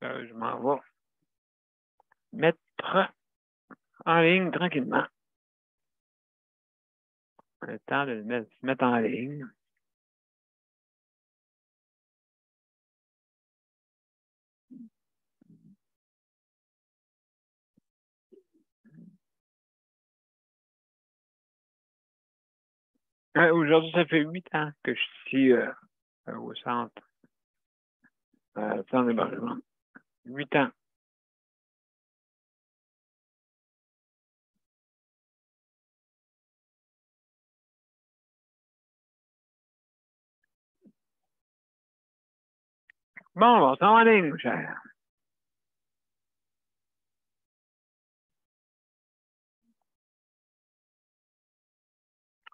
Je m'en vais mettre en ligne tranquillement. Le temps de se mettre en ligne. Aujourd'hui, ça fait 8 ans que je suis au centre d'hébergement. 8 ans. Bon, on s'en va en ligne, mon cher.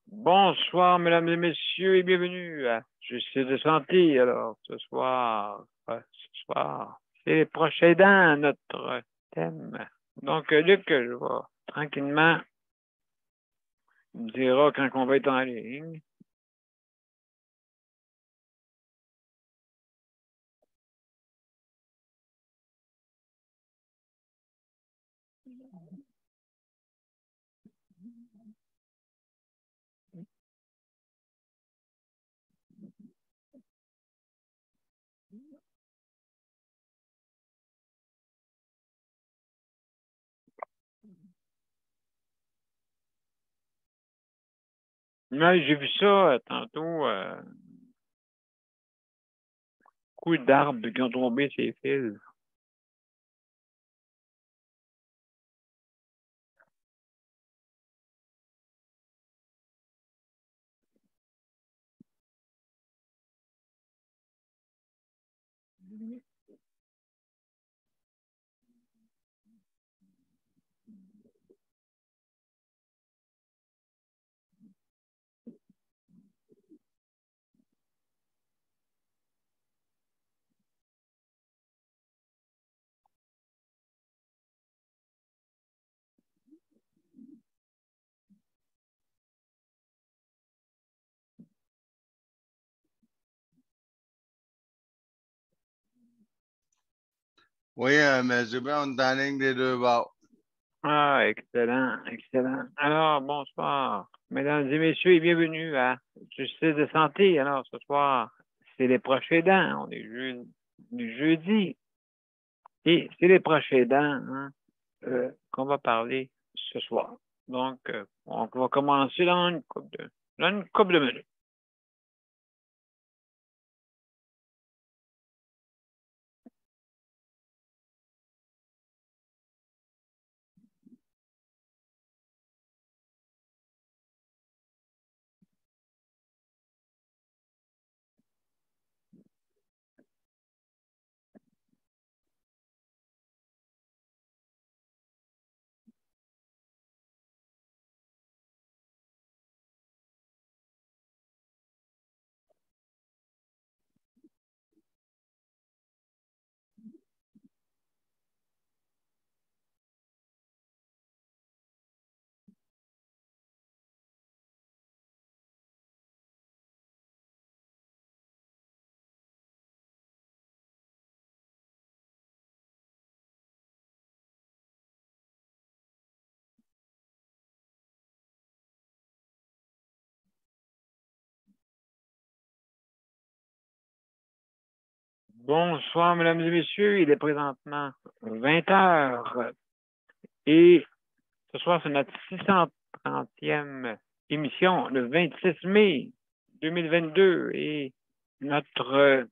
Bonsoir, mesdames et messieurs, et bienvenue à Justice de santé. Alors, ce soir, c'est les proches aidants, notre thème. Donc, Luc, je vais tranquillement me dira quand on va être en ligne. Là, j'ai vu ça tantôt, coups d'arbres qui ont tombé ces fils. Oui, M. Brown, on est en ligne des deux bords. Ah, excellent, excellent. Alors, bonsoir, mesdames et messieurs, et bienvenue à Justice de santé. Alors, ce soir, c'est les proches aidants. On est jeudi. Et c'est les proches aidants hein, qu'on va parler ce soir. Donc, on va commencer dans une couple de minutes. Bonsoir, mesdames et messieurs. Il est présentement 20 heures. Et ce soir, c'est notre 630e émission, le 26 mai 2022. Et notre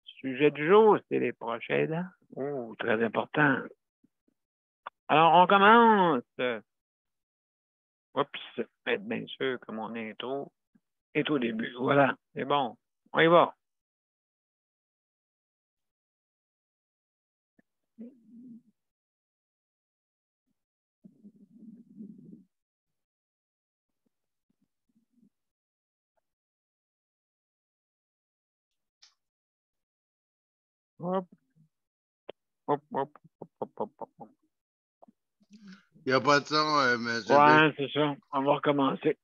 sujet du jour, c'est les proches aidants. Oh, très important. Alors, on commence. Oups, être bien sûr que mon intro est au début. Voilà, c'est bon. On y va. Hop, hop, hop, hop, hop, hop, hop. Il n'y a pas de son, M. Ouais, c'est ça. On va recommencer.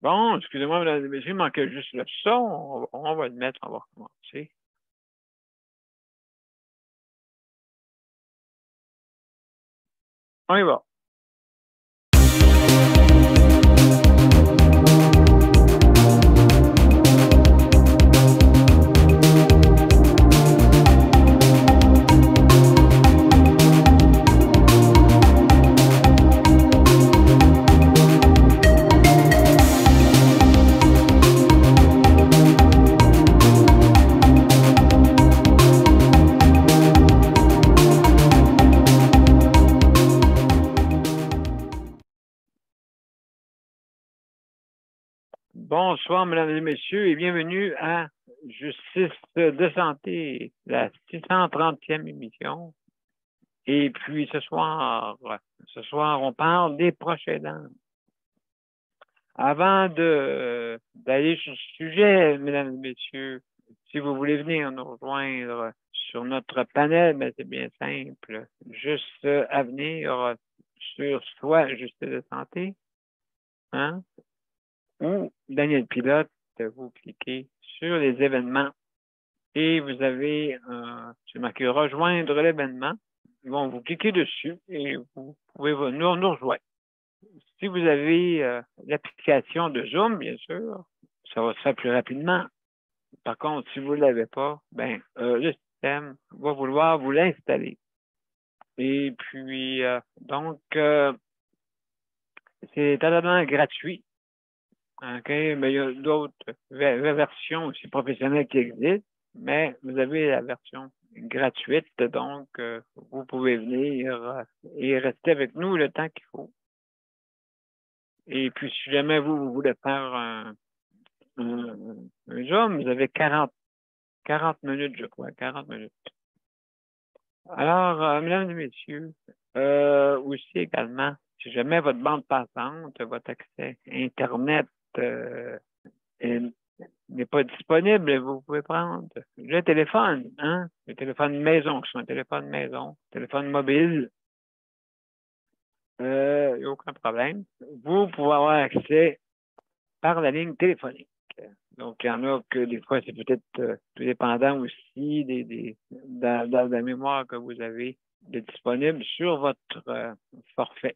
Bon, excusez-moi, mesdames et messieurs, il manquait juste le son. On va le mettre, on va recommencer. On y va. Bonsoir, mesdames et messieurs, et bienvenue à Justice de santé, la 630e émission. Et puis ce soir, on parle des proches aidants. Avant d'aller sur ce sujet, mesdames et messieurs, si vous voulez venir nous rejoindre sur notre panel, ben c'est bien simple. Juste à venir sur soit Justice de santé, hein, ou Daniel Pilote, vous cliquez sur les événements et vous avez, c'est marqué rejoindre l'événement. Bon, vous cliquez dessus et vous pouvez nous rejoindre. Si vous avez l'application de Zoom, bien sûr, ça va se faire plus rapidement. Par contre, si vous ne l'avez pas, ben, le système va vouloir vous l'installer. Et puis, donc, c'est totalement gratuit. OK, mais il y a d'autres versions aussi professionnelles qui existent, mais vous avez la version gratuite, donc vous pouvez venir et rester avec nous le temps qu'il faut. Et puis, si jamais vous voulez faire un Zoom, vous avez 40 minutes, je crois, 40 minutes. Alors, mesdames et messieurs, aussi également, si jamais votre bande passante, votre accès Internet n'est pas disponible, vous pouvez prendre le téléphone, hein? Le téléphone maison, que ce soit un téléphone maison, téléphone mobile, il n'y a aucun problème. Vous pouvez avoir accès par la ligne téléphonique. Donc, il y en a que des fois, c'est peut-être tout dépendant aussi dans la mémoire que vous avez de disponible sur votre forfait.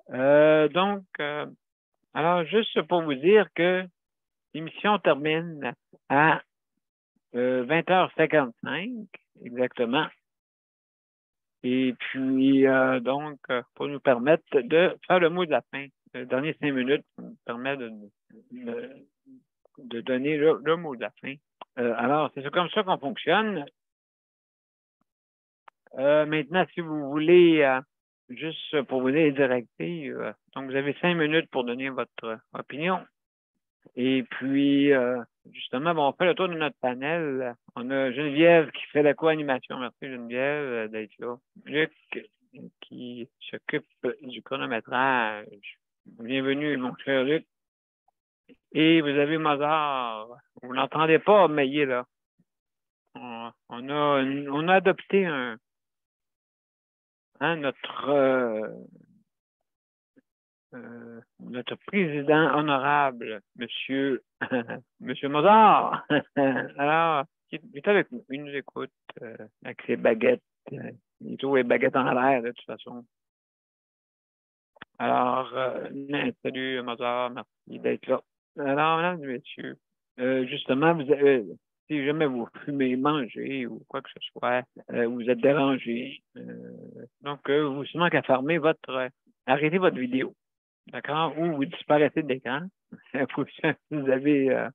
Donc, alors, juste pour vous dire que l'émission termine à 20h55, exactement. Et puis, donc, pour nous permettre de faire le mot de la fin. Les dernières 5 minutes nous permet de donner le mot de la fin. Alors, c'est comme ça qu'on fonctionne. Maintenant, si vous voulez, juste pour vous donner les directives, donc vous avez 5 minutes pour donner votre opinion. Et puis, justement, bon, on fait le tour de notre panel. On a Geneviève qui fait la co-animation. Merci Geneviève d'être là. Luc qui s'occupe du chronométrage. Bienvenue, mon cher Luc. Et vous avez Mozart. Vous l'entendez pas, mais il est là. On a adopté notre président honorable, monsieur Mozart. Alors, il est avec nous. Il nous écoute avec ses baguettes. Il trouve les baguettes en l'air, de toute façon. Alors, salut Mozart, merci d'être là. Alors, mesdames et messieurs, justement, si jamais vous fumez, mangez ou quoi que ce soit, vous êtes dérangé, donc vous sûrement qu'à fermer arrêtez votre vidéo, d'accord, ou vous disparaissez de l'écran, vous avez,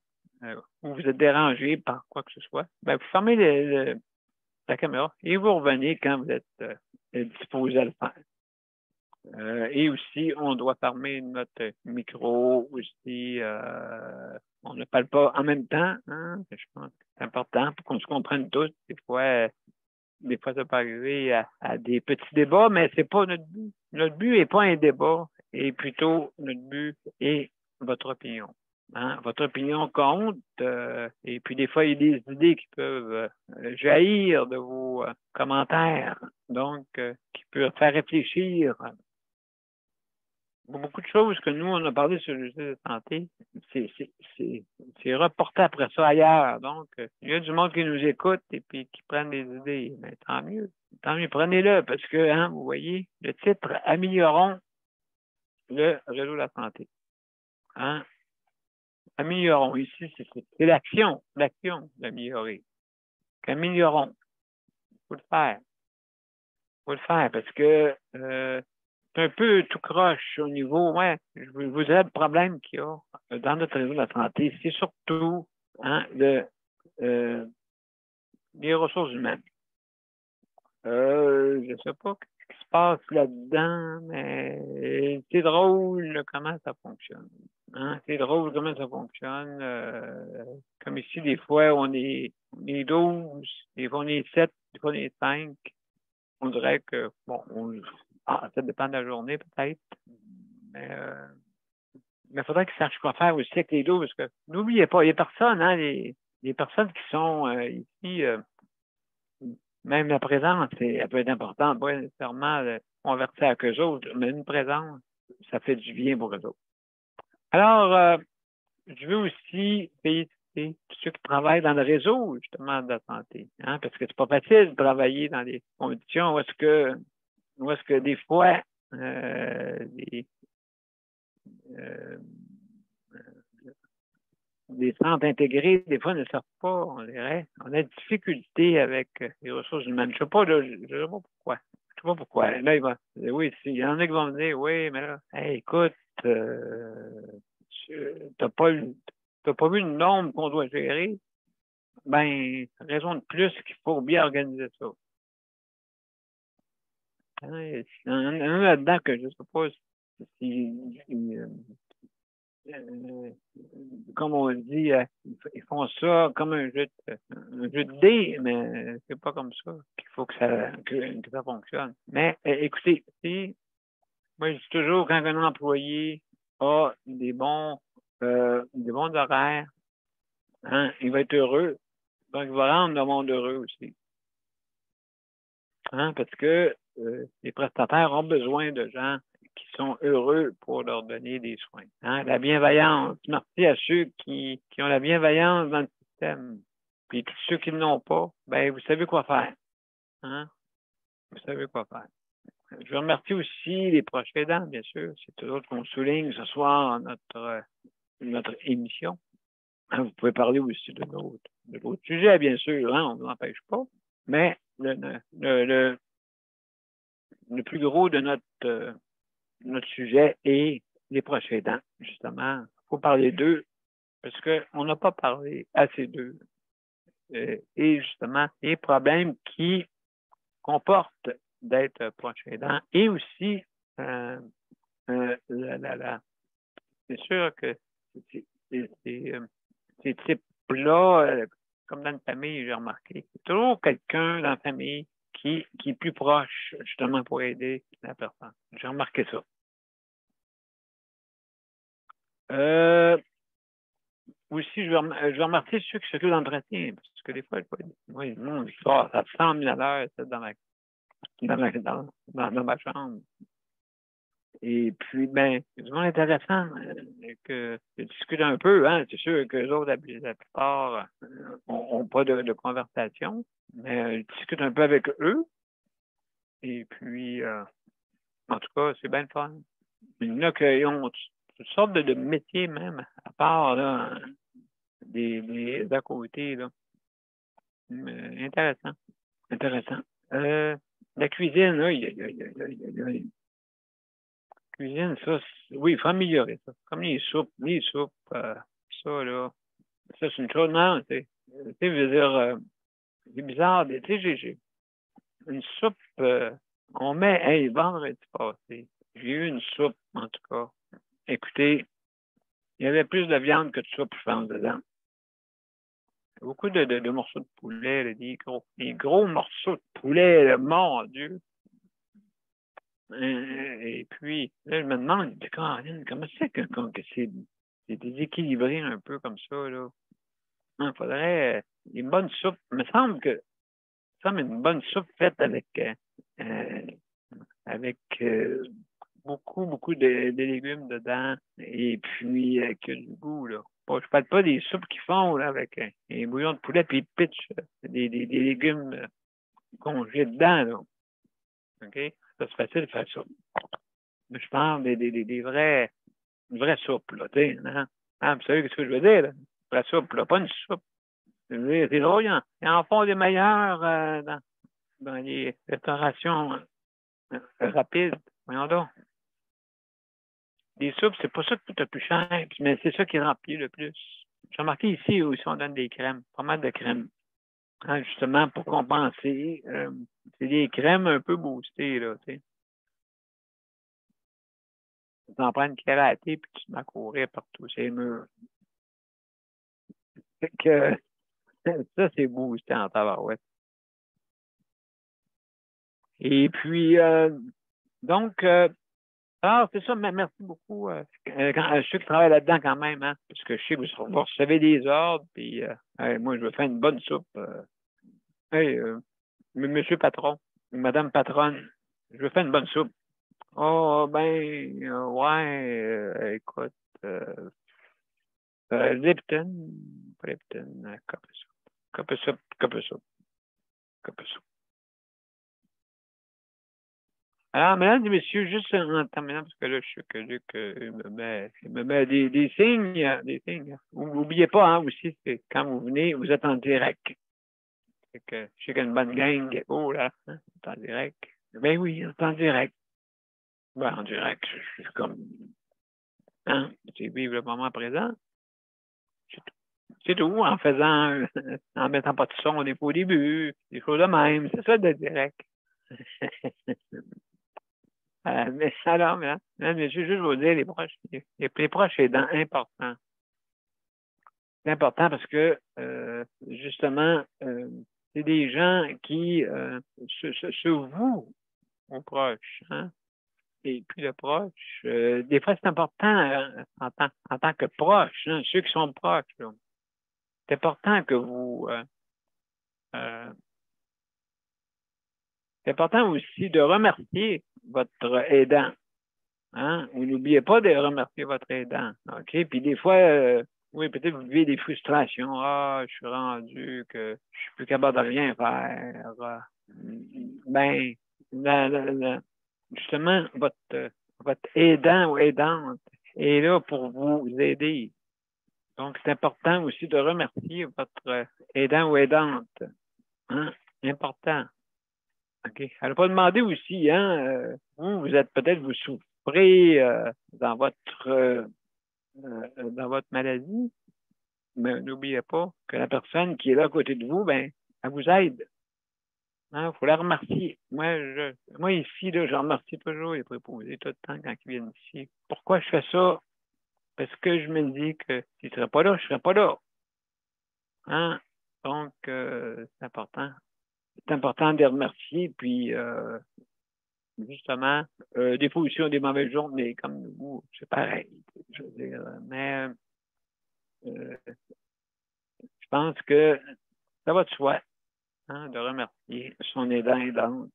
ou vous êtes dérangé par quoi que ce soit, ben, vous fermez la caméra et vous revenez quand vous êtes disposé à le faire. Et aussi, on doit fermer notre micro aussi. On ne parle pas en même temps. Hein? Je pense que c'est important pour qu'on se comprenne tous. Des fois, ça peut arriver à des petits débats, mais c'est pas notre but. Notre but n'est pas un débat, et plutôt notre but est votre opinion. Hein? Votre opinion compte, et puis des fois, il y a des idées qui peuvent jaillir de vos commentaires, donc qui peuvent faire réfléchir beaucoup de choses que nous, on a parlé sur le justice de santé, c'est reporté après ça ailleurs. Donc, il y a du monde qui nous écoute et puis qui prennent des idées. Mais tant mieux. Tant mieux, prenez-le parce que, hein, vous voyez, le titre Améliorons le réseau de la santé. Hein? Améliorons. Ici, c'est l'action d'améliorer. Améliorons. Il faut le faire. Il faut le faire parce que c'est un peu tout croche au niveau, ouais, je vous dirais le problème qu'il y a dans notre réseau de la santé, c'est surtout hein, les ressources humaines. Je ne sais pas ce qui se passe là-dedans, mais c'est drôle comment ça fonctionne. Hein? C'est drôle comment ça fonctionne. Comme ici, des fois, on est 12, des fois on est 7, des fois on est 5. On dirait que, bon, ça dépend de la journée peut-être, mais il faudrait qu'ils sachent quoi faire aussi avec les 12, parce que n'oubliez pas, il y a personne, hein, les personnes qui sont ici, même la présence, elle peut être importante, pas nécessairement convertir avec eux autres, mais une présence, ça fait du bien pour eux autres. Alors, je veux aussi féliciter tous ceux qui travaillent dans le réseau, justement, de la santé, hein, parce que c'est pas facile de travailler dans des conditions où est-ce que des fois, des centres intégrés, des fois, ne servent pas, on dirait. On a des difficultés avec les ressources humaines. Je ne sais pas, là, je sais pas pourquoi. Je sais pas pourquoi. Là, oui, il y en a qui vont me dire, oui, mais là, hey, écoute, tu n'as pas vu une norme qu'on doit gérer. Ben, raison de plus qu'il faut bien organiser ça. Il y en a là-dedans que je ne sais pas si comme on dit, ils font ça comme un jeu de dés, mais c'est pas comme ça qu'il faut que ça fonctionne. Mais écoutez, moi je dis toujours quand un employé a des bons horaires, hein, il va être heureux. Donc il va rendre le monde heureux aussi. Hein, parce que les prestataires ont besoin de gens qui sont heureux pour leur donner des soins. Hein, la bienveillance. Merci à ceux qui ont la bienveillance dans le système. Puis tous ceux qui ne l'ont pas, ben vous savez quoi faire. Hein? Vous savez quoi faire. Je remercie aussi les proches aidants, bien sûr. C'est toujours qu'on souligne ce soir notre émission. Hein, vous pouvez parler aussi de d'autres sujets, bien sûr. Hein, on ne vous empêche pas. Mais le plus gros de notre sujet est les proches aidants, justement. Il faut parler d'eux parce qu'on n'a pas parlé assez d'eux. Et justement, les problèmes qui comportent d'être proche aidant et aussi, c'est sûr que ces types-là, comme dans une famille, j'ai remarqué, c'est toujours quelqu'un dans la famille qui est plus proche, justement, pour aider la personne. J'ai remarqué ça. Aussi, je vais remercier ceux qui s'occupent d'entretien, parce que des fois, le monde sort à 100 000 à l'heure dans ma chambre. Et puis, ben, c'est vraiment intéressant que je discute un peu. Hein. C'est sûr que les autres, la plupart, n'ont pas de conversation, mais je discute un peu avec eux. Et puis, en tout cas, c'est bien le fun. Il y en a qui ont toutes sortes de métiers même, à part là, des à côté. Là. Intéressant. Intéressant. La cuisine, là, cuisine, ça, oui, il faut améliorer ça. Comme les soupes, ça, là, ça, c'est une chose, non, je veux dire, c'est bizarre, tu sais, j'ai une soupe, on met, hey, vendredi passé, j'ai eu une soupe, en tout cas. Écoutez, il y avait plus de viande que de soupe, je pense, dedans. Beaucoup de morceaux de poulet, là, des gros morceaux de poulet, là, mon Dieu. Et puis, là, je me demande, comment c'est que c'est déséquilibré un peu comme ça, là? Il faudrait une bonne soupe. Il me semble que une bonne soupe faite avec beaucoup de légumes dedans et puis qui a du goût, là. Bon, je parle pas des soupes qu'ils font là, avec un bouillon de poulet puis ils pitchent des légumes congelés dedans, là. OK? Ça, c'est facile de faire ça. Mais je parle des une vraie soupe, là, tu sais, hein? Ah, vous savez ce que je veux dire, là? Une vraie soupe, là, pas une soupe. C'est drôle, ils en font des meilleurs dans les restaurations rapides. Voyons donc. Des soupes, c'est pas ça qui coûte le plus cher, mais c'est ça qui remplit le plus. J'ai remarqué ici aussi, on donne des crèmes, pas mal de crèmes. Hein, justement, pour compenser. C'est des crèmes un peu boostées, là, tu sais. Tu t'en prends une kératée, puis tu te mets à courir partout, c'est mûr. Fait que ça, c'est boosté en tabarouette. Et puis, donc, c'est ça, mais merci beaucoup. Je sais que tu travailles là-dedans quand même, hein, parce que je sais que vous recevez des ordres, puis moi, je veux faire une bonne soupe. Hey, monsieur patron, madame patronne, je veux faire une bonne soupe. Oh, ben, ouais, écoute, Lipton, pas Lipton, cup of soup, cup of soup, cup of soup. Alors, mesdames et messieurs, juste en terminant, parce que là, je sais que Luc il me met des signes, des signes. N'oubliez pas, hein, aussi, c'est quand vous venez, vous êtes en direct. Fait que, je sais qu'il y a une bonne gang. Oh là, hein, vous êtes en direct. Ben oui, on est en direct. Ben, en direct, je suis comme, hein, c'est vivre le moment présent. C'est tout, en faisant, en mettant pas de son au début, des choses de même. C'est ça, de direct. Mais alors, mais je veux juste vous dire, les proches aidants, important. C'est important parce que, justement, c'est des gens qui se vouent aux proches. Hein? Et puis le proche, des fois, c'est important en tant que proche, hein, ceux qui sont proches. Là. C'est important que vous... c'est important aussi de remercier votre aidant. Hein? Vous n'oubliez pas de remercier votre aidant. OK? Puis des fois, oui, peut-être vous vivez des frustrations. Ah, je suis rendu que je suis plus capable de rien faire. Ben, justement, votre aidant ou aidante est là pour vous aider. Donc, c'est important aussi de remercier votre aidant ou aidante. Hein? Important. OK. Elle n'a pas demandé aussi, hein, vous êtes peut-être, vous souffrez dans votre maladie, mais n'oubliez pas que la personne qui est là à côté de vous, ben, elle vous aide. Il faut la remercier. Moi ici, là, je remercie toujours les préposés tout le temps quand ils viennent ici. Pourquoi je fais ça? Parce que je me dis que s'ils ne seraient pas là, je ne serais pas là. Hein? Donc, c'est important. C'est important de les remercier, puis justement, des fois aussi, on a des mauvaises journées, comme nous, c'est pareil. Je veux dire, mais je pense que ça va de soi, hein, de remercier son aidant aidante.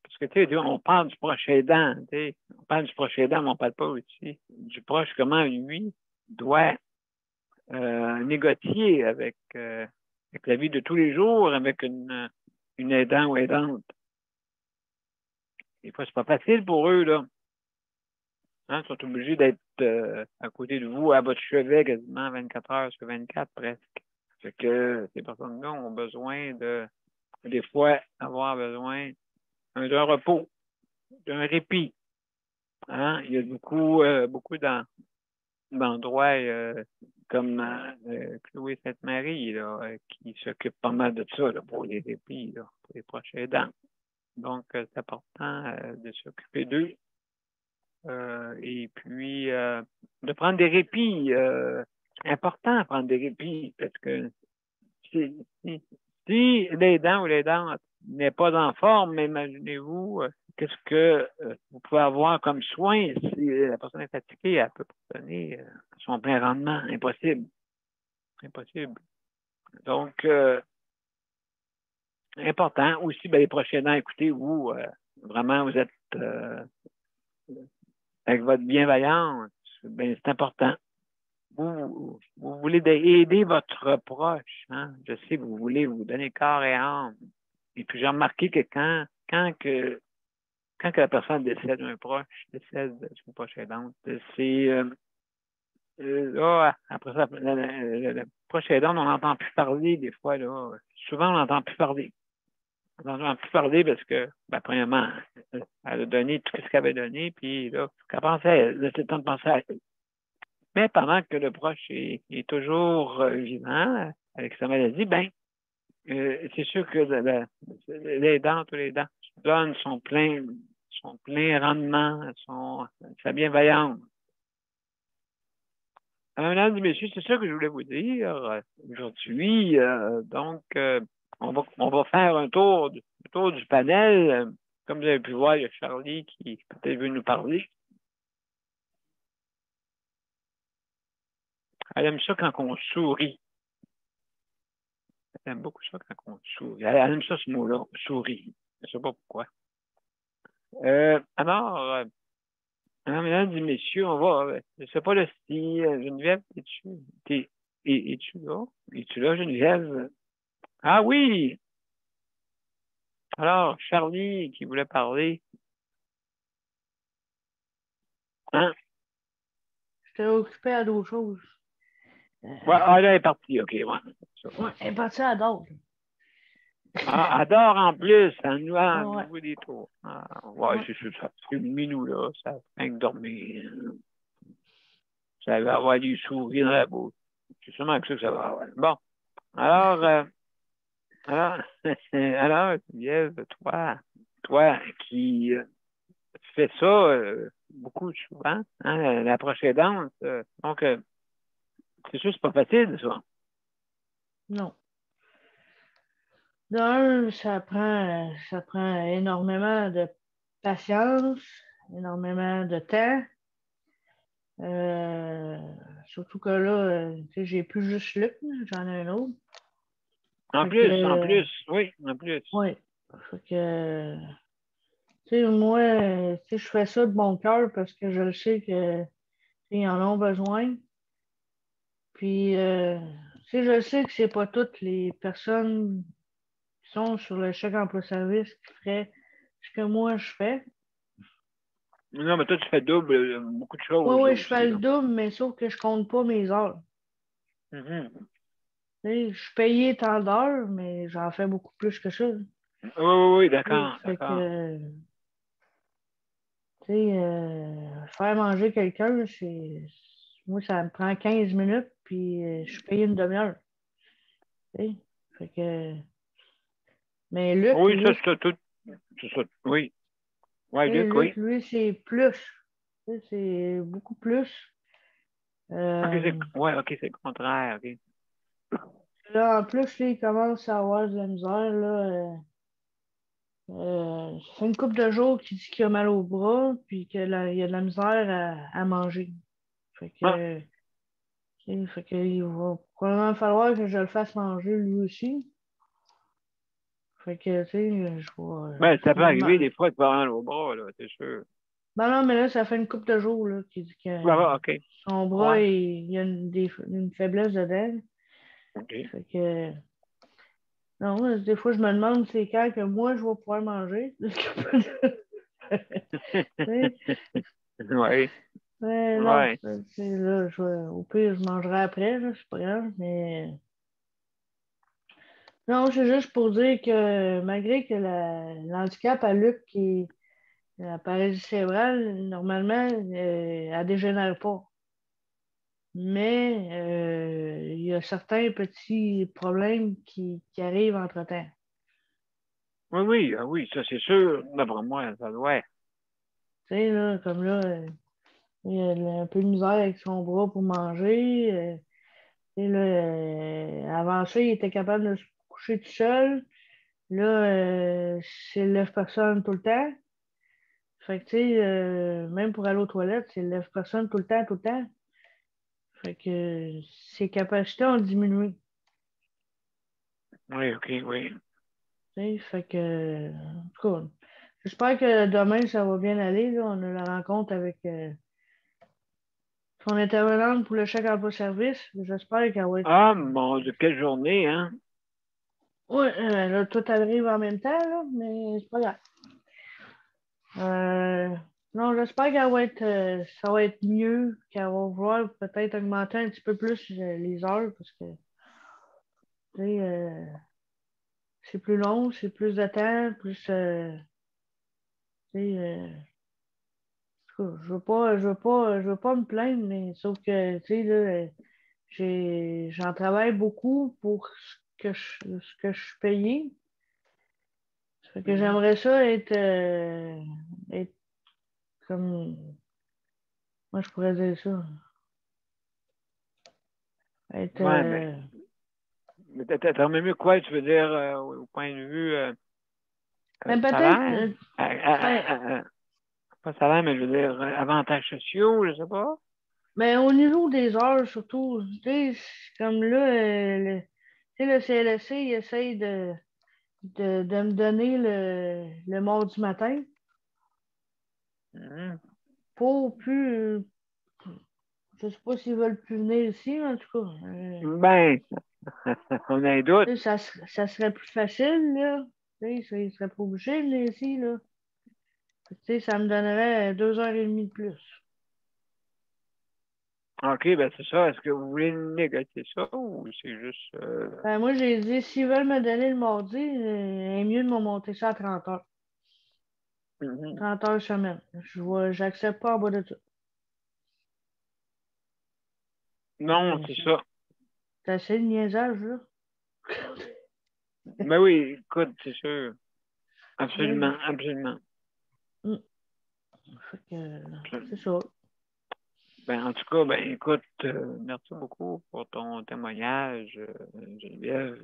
Parce que, tu sais, on parle du proche aidant, tu sais. On parle du proche aidant, mais on ne parle pas aussi du proche, comment lui doit négocier avec la vie de tous les jours, avec une aidant ou aidante. Des fois, c'est pas facile pour eux, là. Hein, ils sont obligés d'être à côté de vous, à votre chevet, quasiment 24 heures sur 24, presque. Fait que ces personnes-là ont besoin des fois, avoir besoin d'un repos, d'un répit. Hein? Il y a beaucoup d'endroits comme Chloé Sainte-Marie, là, qui s'occupent pas mal de ça, là, pour les répits, là, pour les proches aidants. Donc, c'est important de s'occuper d'eux. Et puis, de prendre des répits. Important de prendre des répits parce que si l'aidant ou l'aidante n'est pas en forme, imaginez-vous qu'est-ce que vous pouvez avoir comme soin si la personne est fatiguée, elle peut pas donner son plein rendement. Impossible. Impossible. Donc, important aussi, ben, les prochains ans, écoutez, vous, vraiment, vous êtes avec votre bienveillance, ben, c'est important. Vous voulez aider votre proche. Hein? Je sais, vous voulez vous donner corps et âme. Et puis, j'ai remarqué que quand que la personne décède d'un proche, décède d'une proche aidante, c'est là, après ça, le proche aidant, on n'entend plus parler des fois. Là. Souvent, on n'entend plus parler. On n'entend plus parler parce que, ben, premièrement, elle a donné tout ce qu'elle avait donné, puis là, qu'elle pensait, c'est le temps de penser à elle. Mais pendant que le proche est toujours vivant avec sa maladie, ben, c'est sûr que les dents, tous les dents, donnent son plein rendement, sa bienveillance. Mesdames et messieurs, c'est ça que je voulais vous dire aujourd'hui. Donc, on va faire un tour du panel. Comme vous avez pu voir, il y a Charlie qui peut-être veut nous parler. Elle aime ça quand on sourit. Elle aime beaucoup ça quand on sourit. Elle aime ça, ce mot-là, sourit. Je ne sais pas pourquoi. Alors, mesdames et messieurs, on va. Je ne sais pas là, si Geneviève, es-tu là? Es-tu là, Geneviève? Ah oui! Alors, Charlie qui voulait parler. Hein? J'étais occupé à d'autres choses. Ouais, là, elle est partie, OK. Ouais. Ouais, elle est partie à d'autres. Ah, elle dort en plus, elle nous a Ouais. nouveau des tours. Ouais, c'est sûr, ça. C'est minou, là. Ça fait que dormir. Ça va avoir du sourire dans la bouche. C'est sûrement que ça va avoir. Bon. Alors, alors, Geneviève, toi qui fais ça beaucoup souvent, hein, la prochaine danse, donc, c'est sûr, c'est pas facile, ça. Non. D'un, ça prend énormément de patience, énormément de temps. Surtout que là, tu sais, j'ai plus juste Luc, j'en ai un autre. En Fait plus, que, oui, en plus. oui. Fait que, tu sais, moi, tu sais, je fais ça de bon cœur parce que je le sais que, tu sais, ils en ont besoin. Puis, tu sais, je sais que c'est pas toutes les personnes qui sont sur le chèque emploi-service qui feraient ce que moi je fais. Non, mais toi, tu fais double, beaucoup de Oui, choses oui, je aussi, fais le là. double, mais sauf que je compte pas mes heures. Mhm. Tu sais, je suis payé tant d'heures, mais j'en fais beaucoup plus que ça. Oui, oui, oui, Tu sais, d'accord, fait d'accord. que, tu sais, faire manger quelqu'un, moi, ça me prend 15 minutes, puis je suis payé une demi-heure. Tu sais, fait que, mais Luc, Oui, ça, Luc, c'est ça, oui. Oui, tu sais, Luc, Luc, oui. lui, c'est plus. Tu sais, c'est beaucoup plus. OK, Euh, OK, c'est le contraire, OK. Là, en plus, là, il commence à avoir de la misère. Là, ça fait une couple de jours qu'il dit qu'il a mal au bras, puis qu'il a de la misère à manger. Fait Ah, que, il va probablement falloir que je le fasse manger lui aussi. Fait que, tu sais, ben, ça je peut me arriver demande. des fois de pas mal au bras, là, c'est sûr. Non, non, mais là, ça fait une couple de jours là, qu'il dit que Ouais, ouais, OK. son bras, Ouais, il y a une faiblesse dedans. OK. Fait que, non, des fois, je me demande c'est quand que moi, je vais pouvoir manger. Tu sais, Oui, mais non, oui. là, au pire, je mangerai après, là, c'est pas grave, mais non, c'est juste pour dire que malgré que l'handicap à Luc qui est la paralysie cérébrale, normalement, elle dégénère pas. Mais il y a certains petits problèmes qui arrivent entre-temps. Oui, oui, ah oui, ça, c'est sûr. D'après moi, ça doit. Tu sais, là, comme là, il a un peu de misère avec son bras pour manger. Tu sais, là, avant ça, il était capable de se coucher tout seul. Là, c'est lève personne tout le temps. Fait que, tu sais, même pour aller aux toilettes, c'est lève personne tout le temps, tout le temps. Fait que ses capacités ont diminué. Oui, OK, oui. Tu sais, fait que, en tout cas, J'espère que demain, ça va bien aller. Là. On a la rencontre avec son intervenante pour le chèque emploi-service. J'espère qu'elle va être. Ah, mon Dieu, quelle journée, hein? Oui, là, tout arrive en même temps, là, mais c'est pas grave. Non, j'espère qu'elle va être, ça va être mieux, qu'elle va vouloir peut-être augmenter un petit peu plus les heures parce que tu sais, c'est plus long, c'est plus de temps, plus tu sais, en tout cas, je veux pas me plaindre, mais sauf que tu sais, là, j'en travaille beaucoup pour ce que je suis payé. Ça fait que j'aimerais ça être comme. Moi, je pourrais dire ça. Être. Ouais, mais t'as même mieux quoi, tu veux dire, au point de vue Mais peut-être. salaire? Pas salaire, mais je veux dire, avantages sociaux, je sais pas. Mais au niveau des heures, surtout, tu sais, comme là, tu sais, le CLSC, il essaye de me donner le mardi matin Mhm. pour plus. Je sais pas s'ils veulent plus venir ici, mais en tout cas. Ben, on a un doute. Tu sais, ça serait plus facile, là. Tu sais, ils seraient pas obligés de venir ici, là. Tu sais, ça me donnerait 2h30 de plus. OK, ben c'est ça. Est-ce que vous voulez négocier ça ou c'est juste... Ben, moi, j'ai dit, s'ils veulent me donner le mardi, il est mieux de me monter ça à 30 heures. Mhm. 30 heures semaine. J'accepte pas en bas de ça. Non, Ben, c'est ça. c'est assez de niaisage, là. Ben oui, écoute, c'est sûr. Oui. Absolument, absolument. Fait que, c'est ça. Ben, en tout cas, ben écoute, merci beaucoup pour ton témoignage, Geneviève.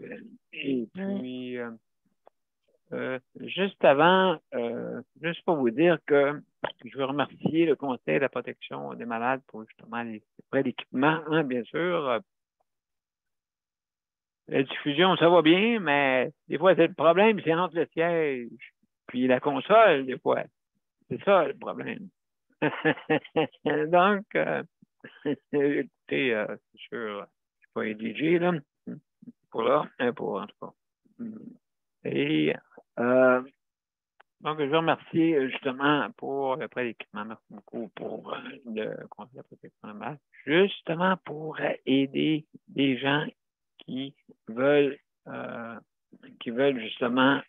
Et Oui. puis, juste avant, juste pour vous dire que je veux remercier le Conseil de la protection des malades pour justement les prêts d'équipement, hein, bien sûr. La diffusion, ça va bien, mais des fois, c'est le problème, c'est entre le siège puis la console, des fois. C'est ça le problème. Donc, écoutez, c'est sûr, je suis pas un DJ, là, pour là, pour en tout cas. Et donc, je veux remercier justement pour le prêt d'équipement. Merci beaucoup pour le conseil de protection animale. Justement pour aider des gens qui veulent euh, justement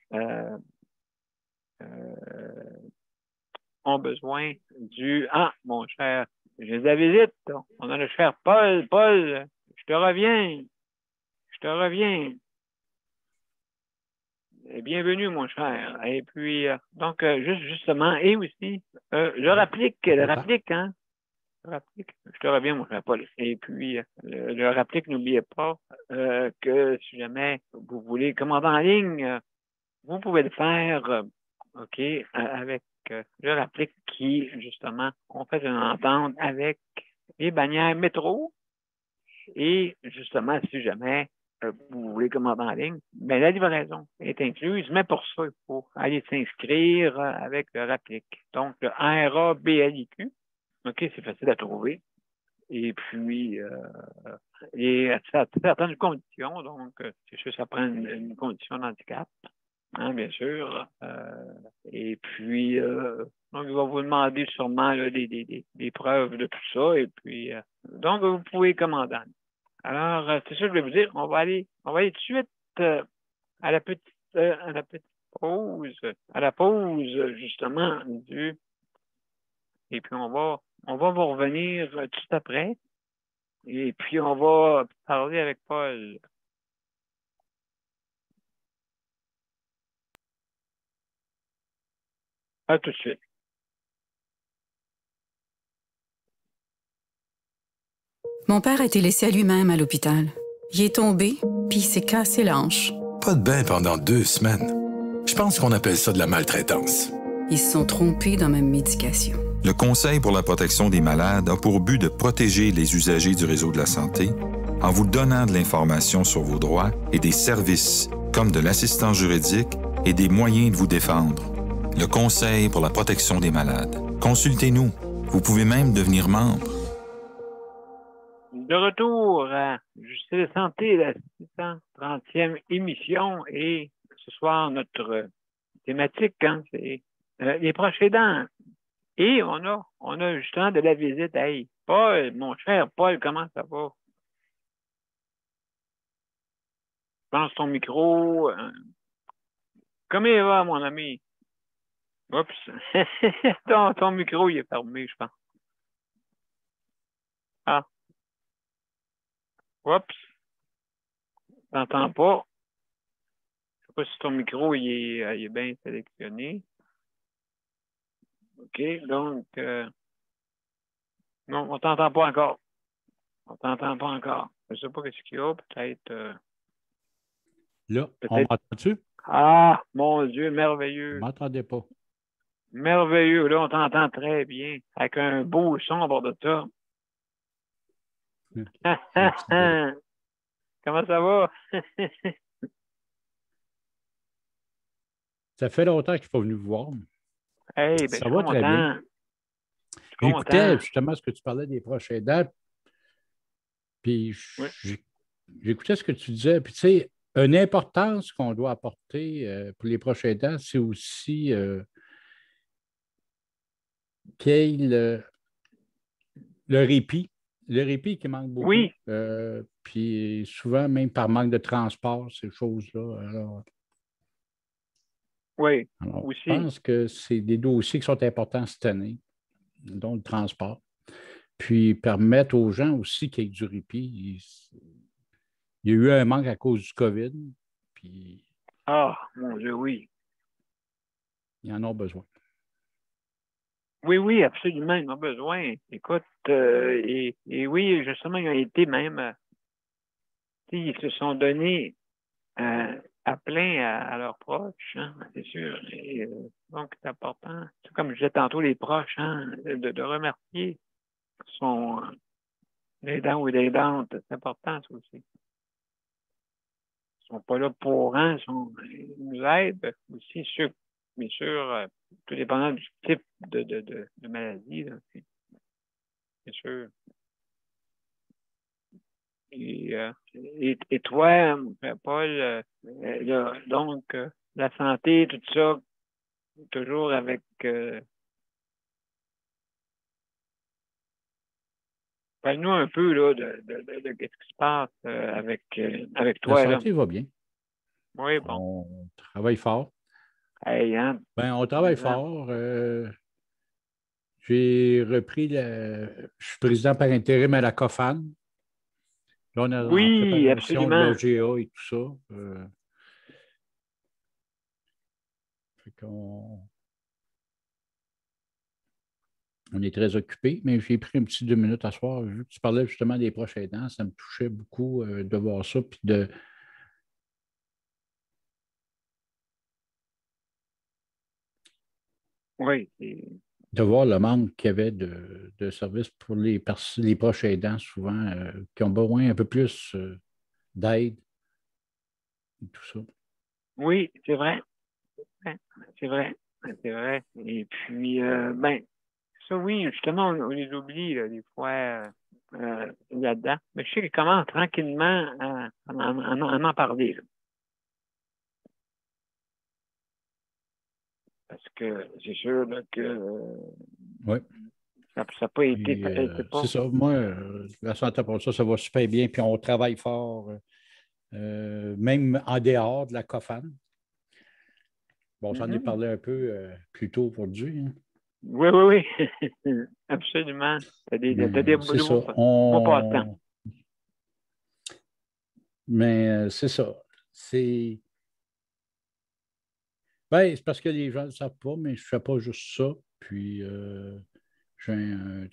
ont besoin du Ah, mon cher, je les visite. On a le cher Paul. Paul, je te reviens. Je te reviens. Et bienvenue, mon cher. Et puis, donc, justement, et aussi, le rapplique, hein? Le rapplique. Je te reviens, mon cher Paul. Et puis, le rapplique, n'oubliez pas que si jamais vous voulez commander en ligne, vous pouvez le faire, OK, avec le rapplique qui, justement, on fait une entente avec les bannières métro. Et justement, si jamais vous voulez commander en ligne, ben, la livraison est incluse, mais pour ça, il faut aller s'inscrire avec le rapplique. Donc, le RABLIQ, OK, c'est facile à trouver. Et puis, ça a certaines conditions, donc c'est sûr, ça prend une condition d'handicap, hein, bien sûr. Et puis, donc, il va vous demander sûrement là, des preuves de tout ça. Et puis, donc, vous pouvez commander. Alors, c'est ça que je vais vous dire. On va aller tout de suite à la petite pause, à la pause justement du. Et puis on va vous revenir tout de suite après. Et puis on va parler avec Paul. À tout de suite. Mon père a été laissé à lui-même à l'hôpital. Il est tombé, puis il s'est cassé la hanche. Pas de bain pendant 2 semaines. Je pense qu'on appelle ça de la maltraitance. Ils se sont trompés dans ma médication. Le Conseil pour la protection des malades a pour but de protéger les usagers du réseau de la santé en vous donnant de l'information sur vos droits et des services comme de l'assistance juridique et des moyens de vous défendre. le Conseil pour la protection des malades. Consultez-nous. Vous pouvez même devenir membre. De retour à Justice et Santé, la 630e émission. Et ce soir, notre thématique, c'est les proches aidants. Et on a justement de la visite. Hey, Paul, mon cher Paul, comment ça va? Je pense ton micro. Comment il va, mon ami? Oups. ton micro, il est fermé, je pense. Ah. Oups. T'entends pas. Je sais pas si ton micro il est bien sélectionné. OK, donc non, on t'entend pas encore. On t'entend pas encore. Je sais pas ce qu'il y a, peut-être. Là, on m'entend-tu? Ah, mon Dieu, Vous merveilleux. ne m'entendez pas. Merveilleux. Là, on t'entend très bien. Avec un beau son à bord de ça. Comment ça va? Ça fait longtemps qu'il n'est pas venu vous voir. Hey, ben, Ça va très bien. J'écoutais justement ce que tu parlais des proches aidants. Puis j'écoutais ce que tu disais. Puis tu sais, une importance qu'on doit apporter pour les proches aidants, c'est aussi qu'il y ait le répit. Le répit qui manque beaucoup. Oui. Puis souvent, même par manque de transport, ces choses-là. Alors, oui, aussi. Je pense que c'est des dossiers qui sont importants cette année, dont le transport. Puis permettre aux gens aussi qu'il y ait du répit. Il y a eu un manque à cause du COVID. Puis ah, mon Dieu, oui. Ils en ont besoin. Oui, absolument, ils en ont besoin. Écoute, et oui, justement, ils ont été même, ils se sont donnés à plein à leurs proches, hein, c'est sûr. Et, donc, c'est important. Comme je disais tantôt, les proches, hein, de remercier son aidant ou l'aidante, c'est important, ça aussi. Ils ne sont pas là pour rien, ils nous aident aussi, bien sûr, tout dépendant du type de maladie, là, c'est sûr. Et toi, mon frère Paul, donc, la santé, tout ça, toujours avec... Parle-nous un peu là, de ce qui se passe avec toi. La santé va bien. Oui, bon. On travaille fort. Hey, hein? On travaille fort. J'ai repris je suis président par intérim à la COFAN. Là, on est en préparation de l'OGA et tout ça. On est très occupés, mais j'ai pris un petit 2 minutes à soir. Vu que tu parlais justement des proches aidants, ça me touchait beaucoup de voir ça, puis oui. De voir le manque qu'il y avait de services pour les proches aidants, souvent, qui ont besoin un peu plus d'aide et tout ça. Oui, c'est vrai. C'est vrai. Et puis, ça, oui, justement, on les oublie, là, des fois, là-dedans. Mais je sais qu'il commence tranquillement à en parler, là. Parce que c'est sûr là, que oui. Ça n'a pas été... C'est ça. Moi, la santé pour ça va super bien. Puis on travaille fort, même en dehors de la COFAN. Bon, j'en ai parlé un peu plus tôt aujourd'hui. Hein. Oui. Absolument. T'as des bons passe-temps. Mais c'est ça. C'est parce que les gens ne le savent pas, mais je ne fais pas juste ça. Puis j'ai un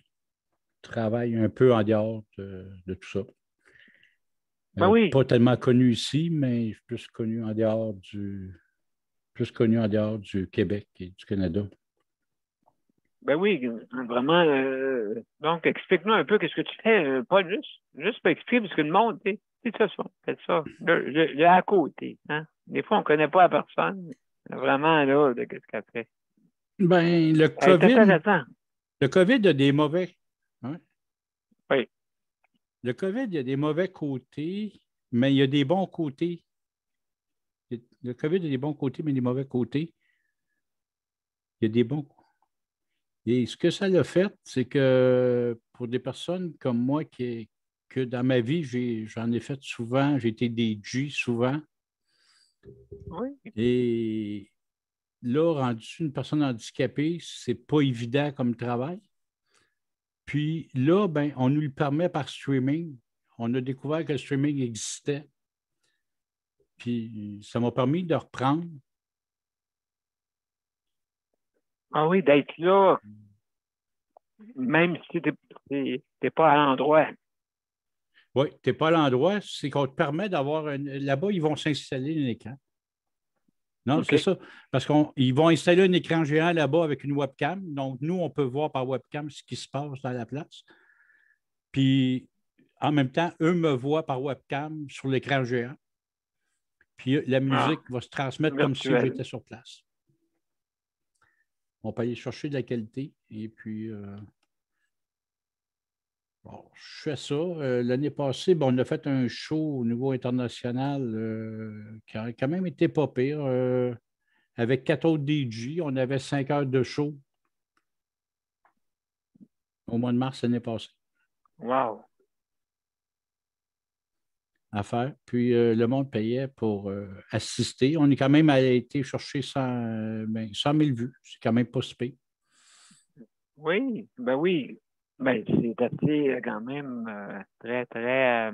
travail un peu en dehors de tout ça. Oui. Pas tellement connu ici, mais plus connu en dehors du Québec et du Canada. Ben oui, vraiment. Donc, explique-nous un peu qu'est-ce que tu fais. Pas juste pour expliquer, parce que le monde, c'est ça. Là, à côté. Hein? Des fois, on ne connaît pas la personne. Vraiment, là, de qu'est-ce qu'elle fait. Ben, C'est intéressant. le COVID a des mauvais. Hein? Oui. Le COVID, il y a des mauvais côtés, mais il y a des bons côtés. Le COVID a des bons côtés, mais des mauvais côtés. Il y a des bons. Et ce que ça l'a fait, c'est que pour des personnes comme moi que dans ma vie, j'en ai fait souvent, j'ai été DJ souvent. Oui. Et là, rendu une personne handicapée, c'est pas évident comme travail. Puis là, ben, on nous le permet par streaming. On a découvert que le streaming existait. Puis ça m'a permis de reprendre. Ah oui, d'être là, même si tu n'es pas à l'endroit. Oui, tu n'es pas à l'endroit, c'est qu'on te permet d'avoir là-bas, ils vont s'installer un écran. Non, OK. c'est ça. Parce qu'ils vont installer un écran géant là-bas avec une webcam. Donc, nous, on peut voir par webcam ce qui se passe dans la place. Puis, en même temps, eux me voient par webcam sur l'écran géant. Puis, la musique va se transmettre comme si j'étais sur place. On peut aller chercher de la qualité. Et puis, bon, je fais ça. L'année passée, on a fait un show au niveau international qui a quand même été pas pire. Avec 4 autres DJ, on avait 5 heures de show au mois de mars l'année passée. Wow! À faire. Puis le monde payait pour assister. On est quand même été chercher 100 000 vues. C'est quand même pas si pire. Oui, ben oui. Ben, c'est assez quand même très, très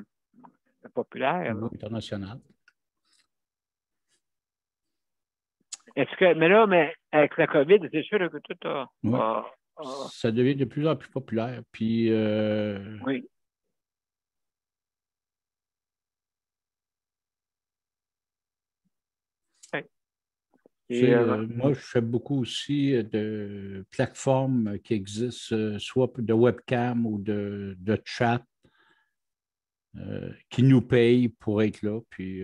populaire. Au niveau international. Est-ce que, mais avec la COVID, c'est sûr que tout a... Ça devient de plus en plus populaire. Puis, oui. Et, moi, je fais beaucoup aussi de plateformes qui existent, soit de webcam ou de chat, qui nous payent pour être là, puis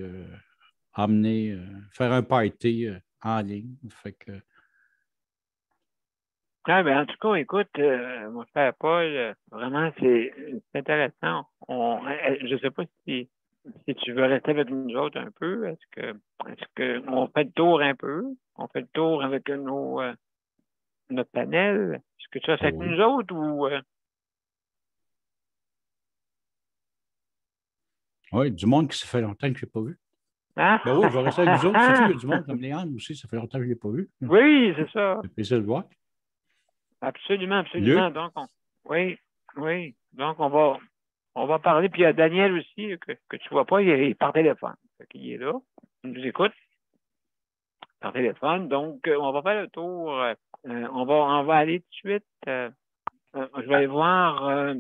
amener, faire un party en ligne. Fait que... Ah, ben, en tout cas, écoute, mon cher Paul, vraiment, c'est intéressant. Je ne sais pas si tu veux rester avec nous autres un peu. Est-ce qu'on fait le tour un peu? On fait le tour avec notre panel? Est-ce que tu restes avec nous autres ou... Oui, du monde qui ça fait longtemps que je n'ai pas vu. Ah? Ben oui, je vais rester avec vous autres. Surtout, il y a du monde comme Léane aussi, ça fait longtemps que je ne l'ai pas vu. Oui, c'est ça. C'est plaisir de le voir. Absolument, absolument. Luc? Donc, oui. Donc, on va parler. Puis il y a Daniel aussi, que tu ne vois pas, il est par téléphone. Il est là. Il nous écoute par téléphone. Donc, on va faire le tour. On va aller tout de suite. Je vais aller voir.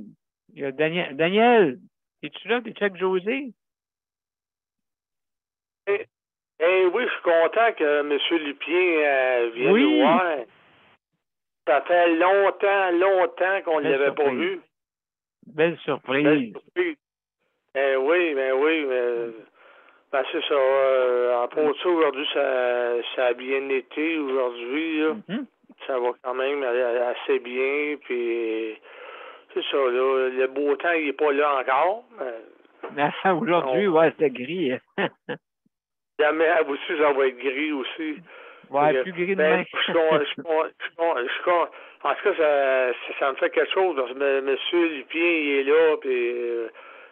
Il y a Daniel. Daniel, es-tu là? Es-tu avec José? Oui, je suis content que M. Lupien vienne nous voir. Ça fait longtemps qu'on ne l'avait pas vu. Belle surprise. Oui, mais c'est ça. En pour ça, aujourd'hui, ça a bien été. Aujourd'hui, ça va quand même assez bien. Puis, c'est ça, là, le beau temps, il n'est pas là encore. Aujourd'hui, c'était gris. Jamais aussi, ça va être gris aussi. Ouais, plus gris demain. En tout cas, ça me fait quelque chose. Parce que M. Lupien, il est là, puis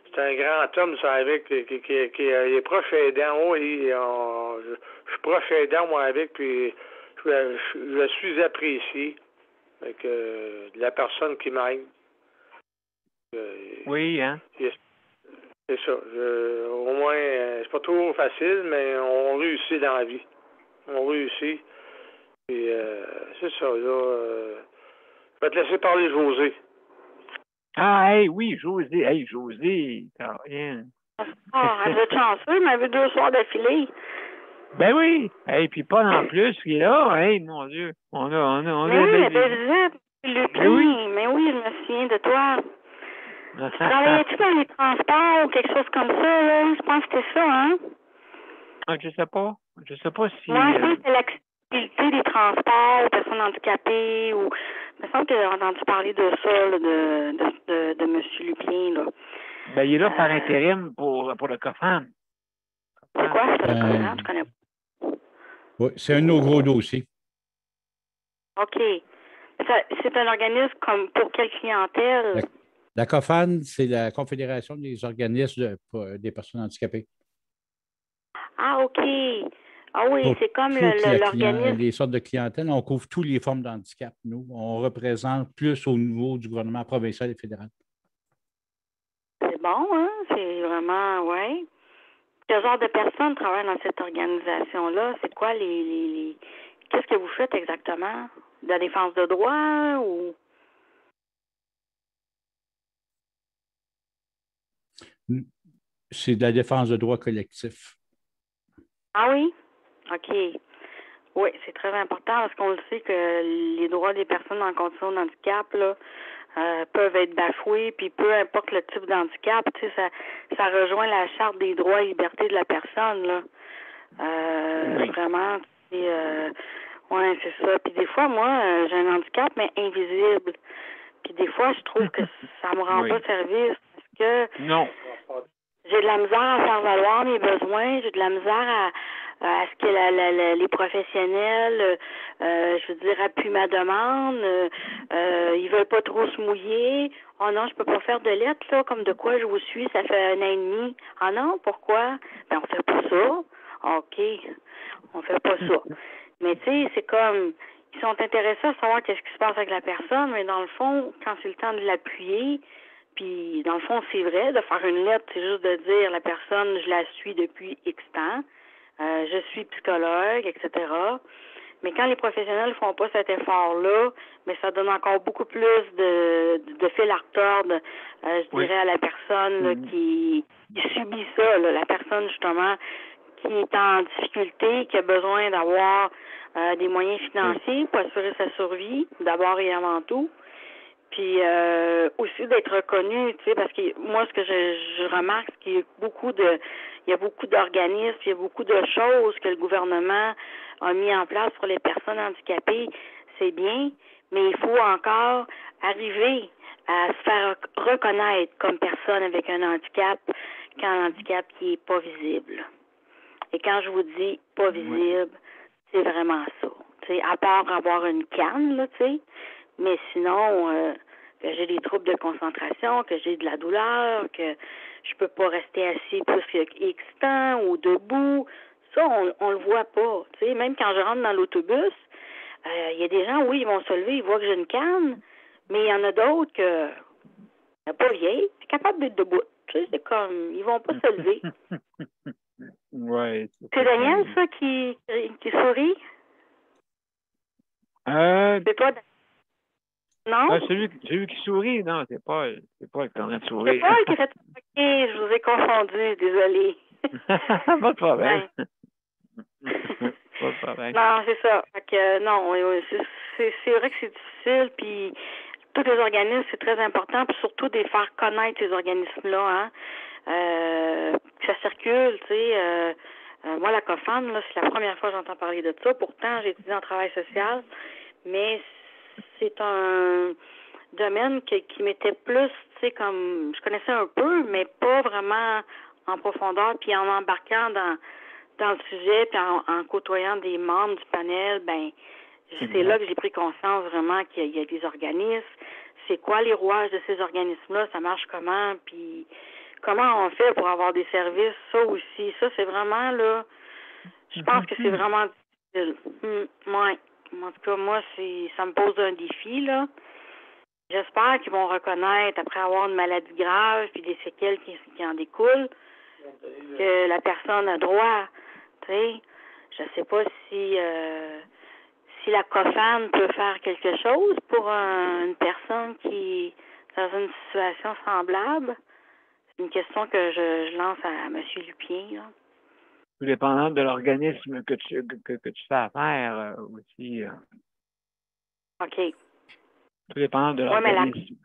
c'est un grand homme, ça, avec, qui est proche aidant. Oui, je suis proche aidant, moi, avec, puis je suis apprécié avec la personne qui m'aide. Oui, hein? C'est ça. Au moins, c'est pas toujours facile, mais on réussit dans la vie. On réussit. Puis, c'est ça, là. Je vais te laisser parler José. Ah, oui, José. Hey, José, t'as rien. Elle est chanceux, il m'avait 2 soirs d'affilée. Ben oui. Hey, puis pas en plus, il est là. Hey, mon Dieu. On a mais oui, je me souviens de toi. Travaillais-tu dans les transports ou quelque chose comme ça, là? Je pense que c'était ça, hein? Je sais pas si... Moi, je pense que c'est l'accessibilité des transport aux personnes handicapées ou... Il me semble que j'ai entendu parler de ça, là, de M. Lupien, là. Ben, il est là par intérim pour le COFAN. C'est quoi? C'est le COFAN? Je connais pas. Oui, c'est un de nos gros dossiers. OK. C'est un organisme comme pour quelle clientèle? La COFAN, c'est la Confédération des organismes des personnes handicapées. Ah, OK. Ah oui, Pour c'est comme l'organisme. Les sortes de clientèle, on couvre toutes les formes de handicap, nous. On représente plus au niveau du gouvernement provincial et fédéral. C'est bon, hein? C'est vraiment, oui. Quel genre de personnes travaillent dans cette organisation-là? C'est quoi Qu'est-ce que vous faites exactement? De la défense de droit ou... C'est de la défense de droits collectifs. Ah oui? OK. Oui, c'est très important parce qu'on le sait que les droits des personnes en condition de handicap là, peuvent être bafoués, puis peu importe le type d'handicap, tu sais, ça rejoint la Charte des droits et libertés de la personne, là. Oui. Vraiment, ouais, c'est ça. Puis des fois, moi, j'ai un handicap, mais invisible. Puis des fois, je trouve que ça me rend pas service parce que non. J'ai de la misère à faire valoir mes besoins, j'ai de la misère à ce que les professionnels, je veux dire, appuient ma demande, ils veulent pas trop se mouiller. Oh non, je peux pas faire de lettres, là, comme de quoi je vous suis, ça fait 1 an et demi. Ah non, pourquoi? Ben, on fait pas ça. OK, on fait pas ça. Mais tu sais, c'est comme, ils sont intéressés à savoir qu'est-ce qui se passe avec la personne, mais dans le fond, quand c'est le temps de l'appuyer, puis, dans le fond, c'est vrai, de faire une lettre, c'est juste de dire la personne, je la suis depuis X temps, je suis psychologue, etc. Mais quand les professionnels font pas cet effort-là, mais ça donne encore beaucoup plus de fil à retordre, je dirais, à la personne là, qui subit ça, là, la personne, justement, qui est en difficulté, qui a besoin d'avoir des moyens financiers pour assurer sa survie, d'abord et avant tout. Puis aussi d'être reconnu, tu sais, parce que moi, ce que je remarque, c'est qu'il y a beaucoup d'organismes, il y a beaucoup de choses que le gouvernement a mis en place pour les personnes handicapées. C'est bien, mais il faut encore arriver à se faire reconnaître comme personne avec un handicap, quand un handicap qui est pas visible. Et quand je vous dis pas visible, c'est vraiment ça. Tu sais, à part avoir une canne, là, tu sais. Mais sinon, que j'ai des troubles de concentration, que j'ai de la douleur, que je peux pas rester assis plus que X temps ou debout, ça, on le voit pas. Tu sais, même quand je rentre dans l'autobus, il y a des gens, oui, ils vont se lever, ils voient que j'ai une canne, mais il y en a d'autres que pas vieille, c'est capable d'être debout. Tu sais, c'est comme, ils vont pas se lever. Ouais. C'est Daniel, ça, qui sourit? C'est toi, non? Celui qui sourit, non, c'est pas qui est en train de sourire. C'est pas qui fait... OK, je vous ai confondu, désolé. Pas de problème. Pas de problème. Non, c'est ça. Fait que, non, c'est vrai que c'est difficile, puis tous les organismes, c'est très important, puis surtout de faire connaître ces organismes-là, hein. Que ça circule, tu sais. Moi, la COFAN, là, c'est la première fois que j'entends parler de ça. Pourtant, j'ai étudié en travail social, mais c'est un domaine qui m'était plus, tu sais, comme, je connaissais un peu, mais pas vraiment en profondeur, puis en embarquant dans le sujet, puis en côtoyant des membres du panel, ben, c'est là que j'ai pris conscience vraiment qu'il y a des organismes. C'est quoi les rouages de ces organismes-là? Ça marche comment? Puis comment on fait pour avoir des services? Ça aussi. Ça, c'est vraiment, là, je pense que c'est vraiment difficile. Ouais. En tout cas, moi, ça me pose un défi, là. J'espère qu'ils vont reconnaître, après avoir une maladie grave, puis des séquelles qui en découlent, que la personne a droit. Tu sais, je sais pas si la COFAN peut faire quelque chose pour une personne qui est dans une situation semblable. C'est une question que je lance à M. Lupien, là. Tout dépendant de l'organisme que tu fais affaire aussi. OK. Tout dépendant de l'organisme. Ouais,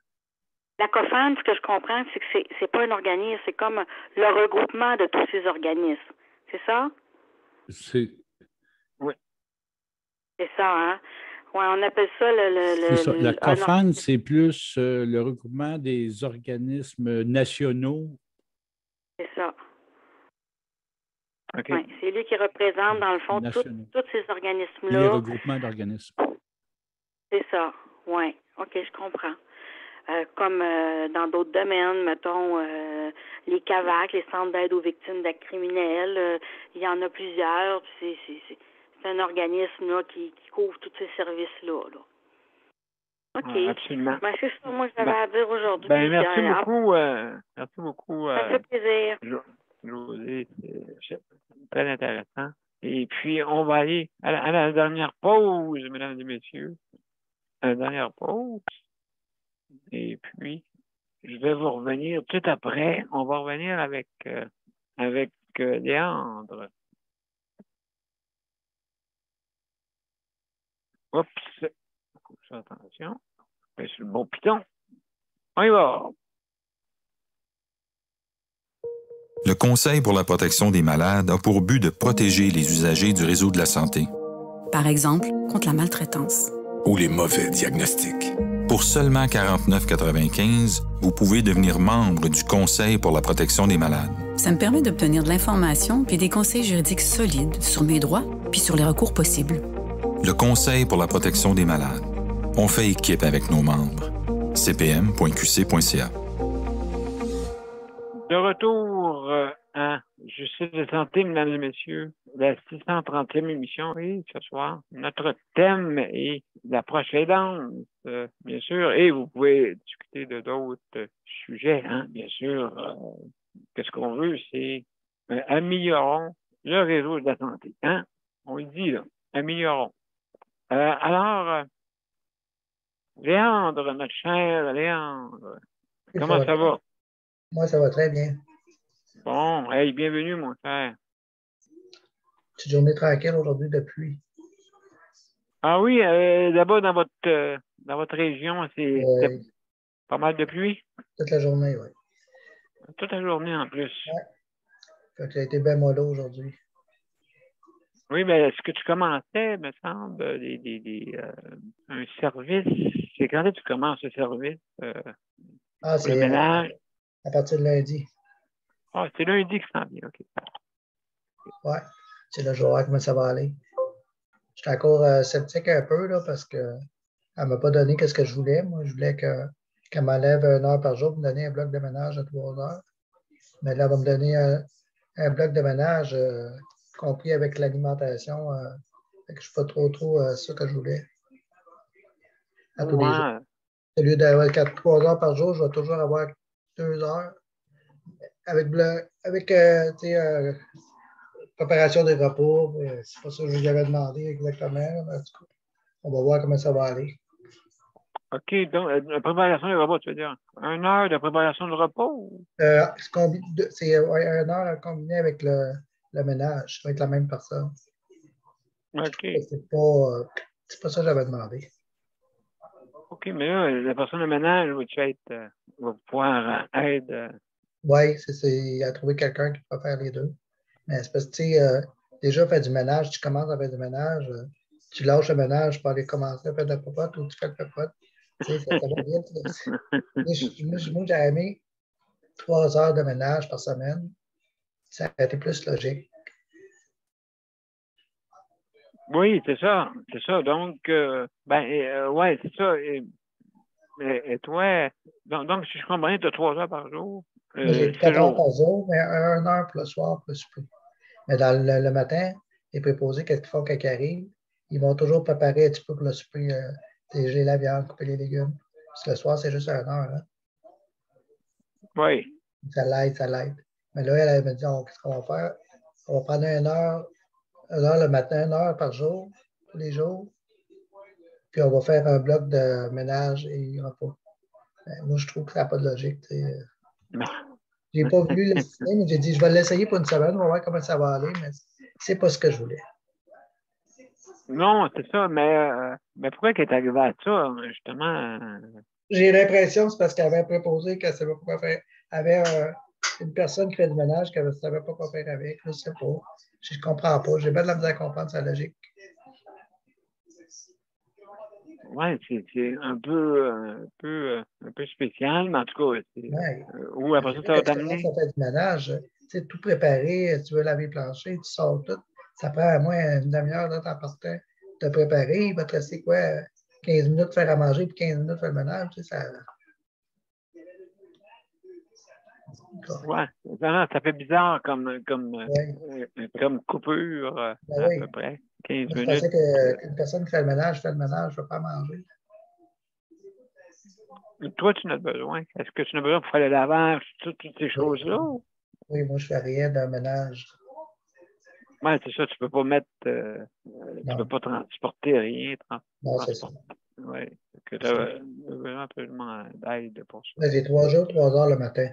la COFAN, ce que je comprends, c'est que c'est pas un organisme, c'est comme le regroupement de tous ces organismes. C'est ça? Oui. C'est ça, hein? Oui, on appelle ça C'est ça. La un COFAN, c'est plus le regroupement des organismes nationaux. C'est ça. OK. Oui, c'est lui qui représente, dans le fond, tous ces Les organismes-là. regroupements d'organismes. C'est ça, oui. OK, je comprends. Comme dans d'autres domaines, mettons, les CAVAC, les centres d'aide aux victimes d'actes criminels, il y en a plusieurs. C'est un organisme là, qui couvre tous ces services-là. Là. OK. Ouais, absolument. Ben, c'est ça, moi, que j'avais à dire aujourd'hui. Merci beaucoup. Merci beaucoup. Ça fait plaisir. Josée, c'est très intéressant. Et puis, on va aller à la dernière pause, mesdames et messieurs. À la dernière pause. Et puis, je vais vous revenir tout après. On va revenir avec Léandre. Oups. Attention. C'est le bon piton. On y va. Le Conseil pour la protection des malades a pour but de protéger les usagers du réseau de la santé. Par exemple, contre la maltraitance. Ou les mauvais diagnostics. Pour seulement 49,95 $, vous pouvez devenir membre du Conseil pour la protection des malades. Ça me permet d'obtenir de l'information puis des conseils juridiques solides sur mes droits puis sur les recours possibles. Le Conseil pour la protection des malades. On fait équipe avec nos membres. cpm.qc.ca. De retour à Justice de santé, mesdames et messieurs, la 630e émission. Et ce soir, notre thème est l'approche aidante, bien sûr, et vous pouvez discuter de d'autres sujets, hein, bien sûr. Qu'est-ce qu'on veut, c'est améliorons le réseau de la santé. Hein? On le dit, là, améliorons. Alors, Léandre, notre cher Léandre, comment ça va? Moi, ça va très bien. Bon, hey, bienvenue, mon cher. Petite journée tranquille aujourd'hui de pluie. Ah oui, là-bas, dans votre région, c'est pas mal de pluie? Toute la journée, oui. Toute la journée, en plus. Oui. Fait que ça a été bien mollo aujourd'hui. Oui, mais est-ce que tu commençais, me semble, un service? C'est quand tu commences ce service? C'est le ménage? À partir de lundi. Ah, c'est lundi que ça vient, OK. Oui, c'est le jour comment ça va aller. Je suis encore sceptique un peu là, parce qu'elle ne m'a pas donné ce que je voulais. Moi, je voulais qu'elle m'enlève 1 heure par jour pour me donner un bloc de ménage à 3 heures. Mais là, elle va me donner un bloc de ménage compris avec l'alimentation. Je ne suis pas trop ça que je voulais. À tous les jours. Au lieu d'avoir 3 heures par jour, je vais toujours avoir 2 heures. Avec préparation des repas, c'est pas ça que je vous avais demandé exactement. Mais en tout cas, on va voir comment ça va aller. OK, donc la préparation des repas, tu veux dire 1 heure de préparation de repas? C'est 1 heure combinée avec le ménage, avec la même personne. OK. C'est pas ça que j'avais demandé. OK, mais là, la personne de ménage va pouvoir aider. Oui, c'est à trouver quelqu'un qui peut faire les deux. Mais c'est parce que, tu sais, déjà, faire du ménage, tu commences à faire du ménage, tu lâches le ménage pour aller commencer à faire de la popote ou tu fais de la popote. Tu sais, ça va vite. Moi, j'ai aimé 3 heures de ménage par semaine. Ça a été plus logique. Oui, c'est ça. C'est ça. Donc, ouais, c'est ça. Et toi, donc, si je comprends bien, tu as 3 heures par jour. J'ai 4 heures par jour, mais 1 heure pour le soir, plus peu. Mais dans le matin, les préposés, qu'est-ce qu'ils font quand ils arrivent? Ils vont toujours préparer un petit peu pour le souper, dégeler la viande, couper les légumes. Parce que le soir, c'est juste 1 heure. Hein? Oui. Ça l'aide. Mais là, elle me dit, qu'est-ce qu'on va faire? On va prendre 1 heure le matin, 1 heure par jour, tous les jours. Puis on va faire un bloc de ménage et repas. Moi, je trouve que ça n'a pas de logique. Je n'ai pas voulu l'essayer, mais j'ai dit, je vais l'essayer pour une semaine, on va voir comment ça va aller, mais c'est pas ce que je voulais. Non, c'est ça, mais pourquoi qu'elle est arrivée à ça, justement? J'ai l'impression que c'est parce qu'elle avait proposé qu'elle ne savait pas quoi faire. Elle avait une personne qui fait du ménage qu'elle ne savait pas quoi faire avec, je ne sais pas. Je ne comprends pas. J'ai bien de la misère à comprendre sa logique. Ouais, c'est un peu spécial, mais en tout cas, Ouais. où après ça, ça va t'amener? Ça fait du ménage. Tu sais, tout préparé, tu veux laver le plancher, tu sors tout. Ça prend à moins une demi-heure de temps partant de préparer. Il va te rester quoi? 15 minutes de faire à manger puis 15 minutes de faire le ménage. Tu sais, ça... Ouais, ça fait bizarre comme coupure, Ben à oui. peu près. 15 Moi, je minutes. pensais qu'une personne qui fait le ménage, je ne veux pas manger. Toi, tu en as besoin. Est-ce que tu en as besoin pour faire le lavage, toutes ces choses-là? Oui, moi, je fais rien d'un ménage. Oui, c'est ça, tu peux pas mettre, tu peux pas transporter rien. Non, c'est ça. Oui, que tu as besoin absolument d'aide pour ça. J'ai 3 jours, 3 heures le matin.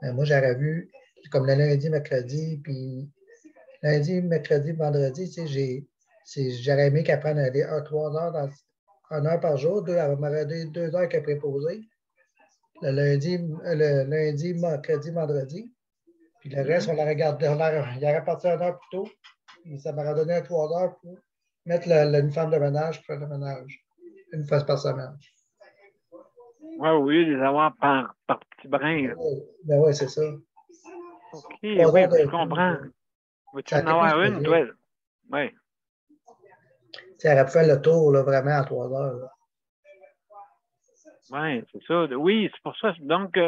Moi, j'aurais vu, comme le lundi, mercredi, puis lundi, mercredi, vendredi, tu sais, j'aurais aimé qu'elle prenne 3 heures, 1 heure par jour, 2, elle m'aurait donné 2 heures qu'elle préposée. Le lundi, mercredi, vendredi. Puis le reste, on l'aurait gardé, il aurait parti 1 heure plus tôt. Puis ça m'aurait donné 3 heures pour mettre une femme de ménage pour faire le ménage. Une fois par semaine. Oui, au lieu de les avoir par petits brins. Ben oui, c'est ça. OK, oui, je comprends. Veux-tu en avoir une, toi? Oui. Ça aurait pu faire le tour, là, vraiment, en 3 heures. Oui, c'est ça. Oui, c'est pour ça. Donc,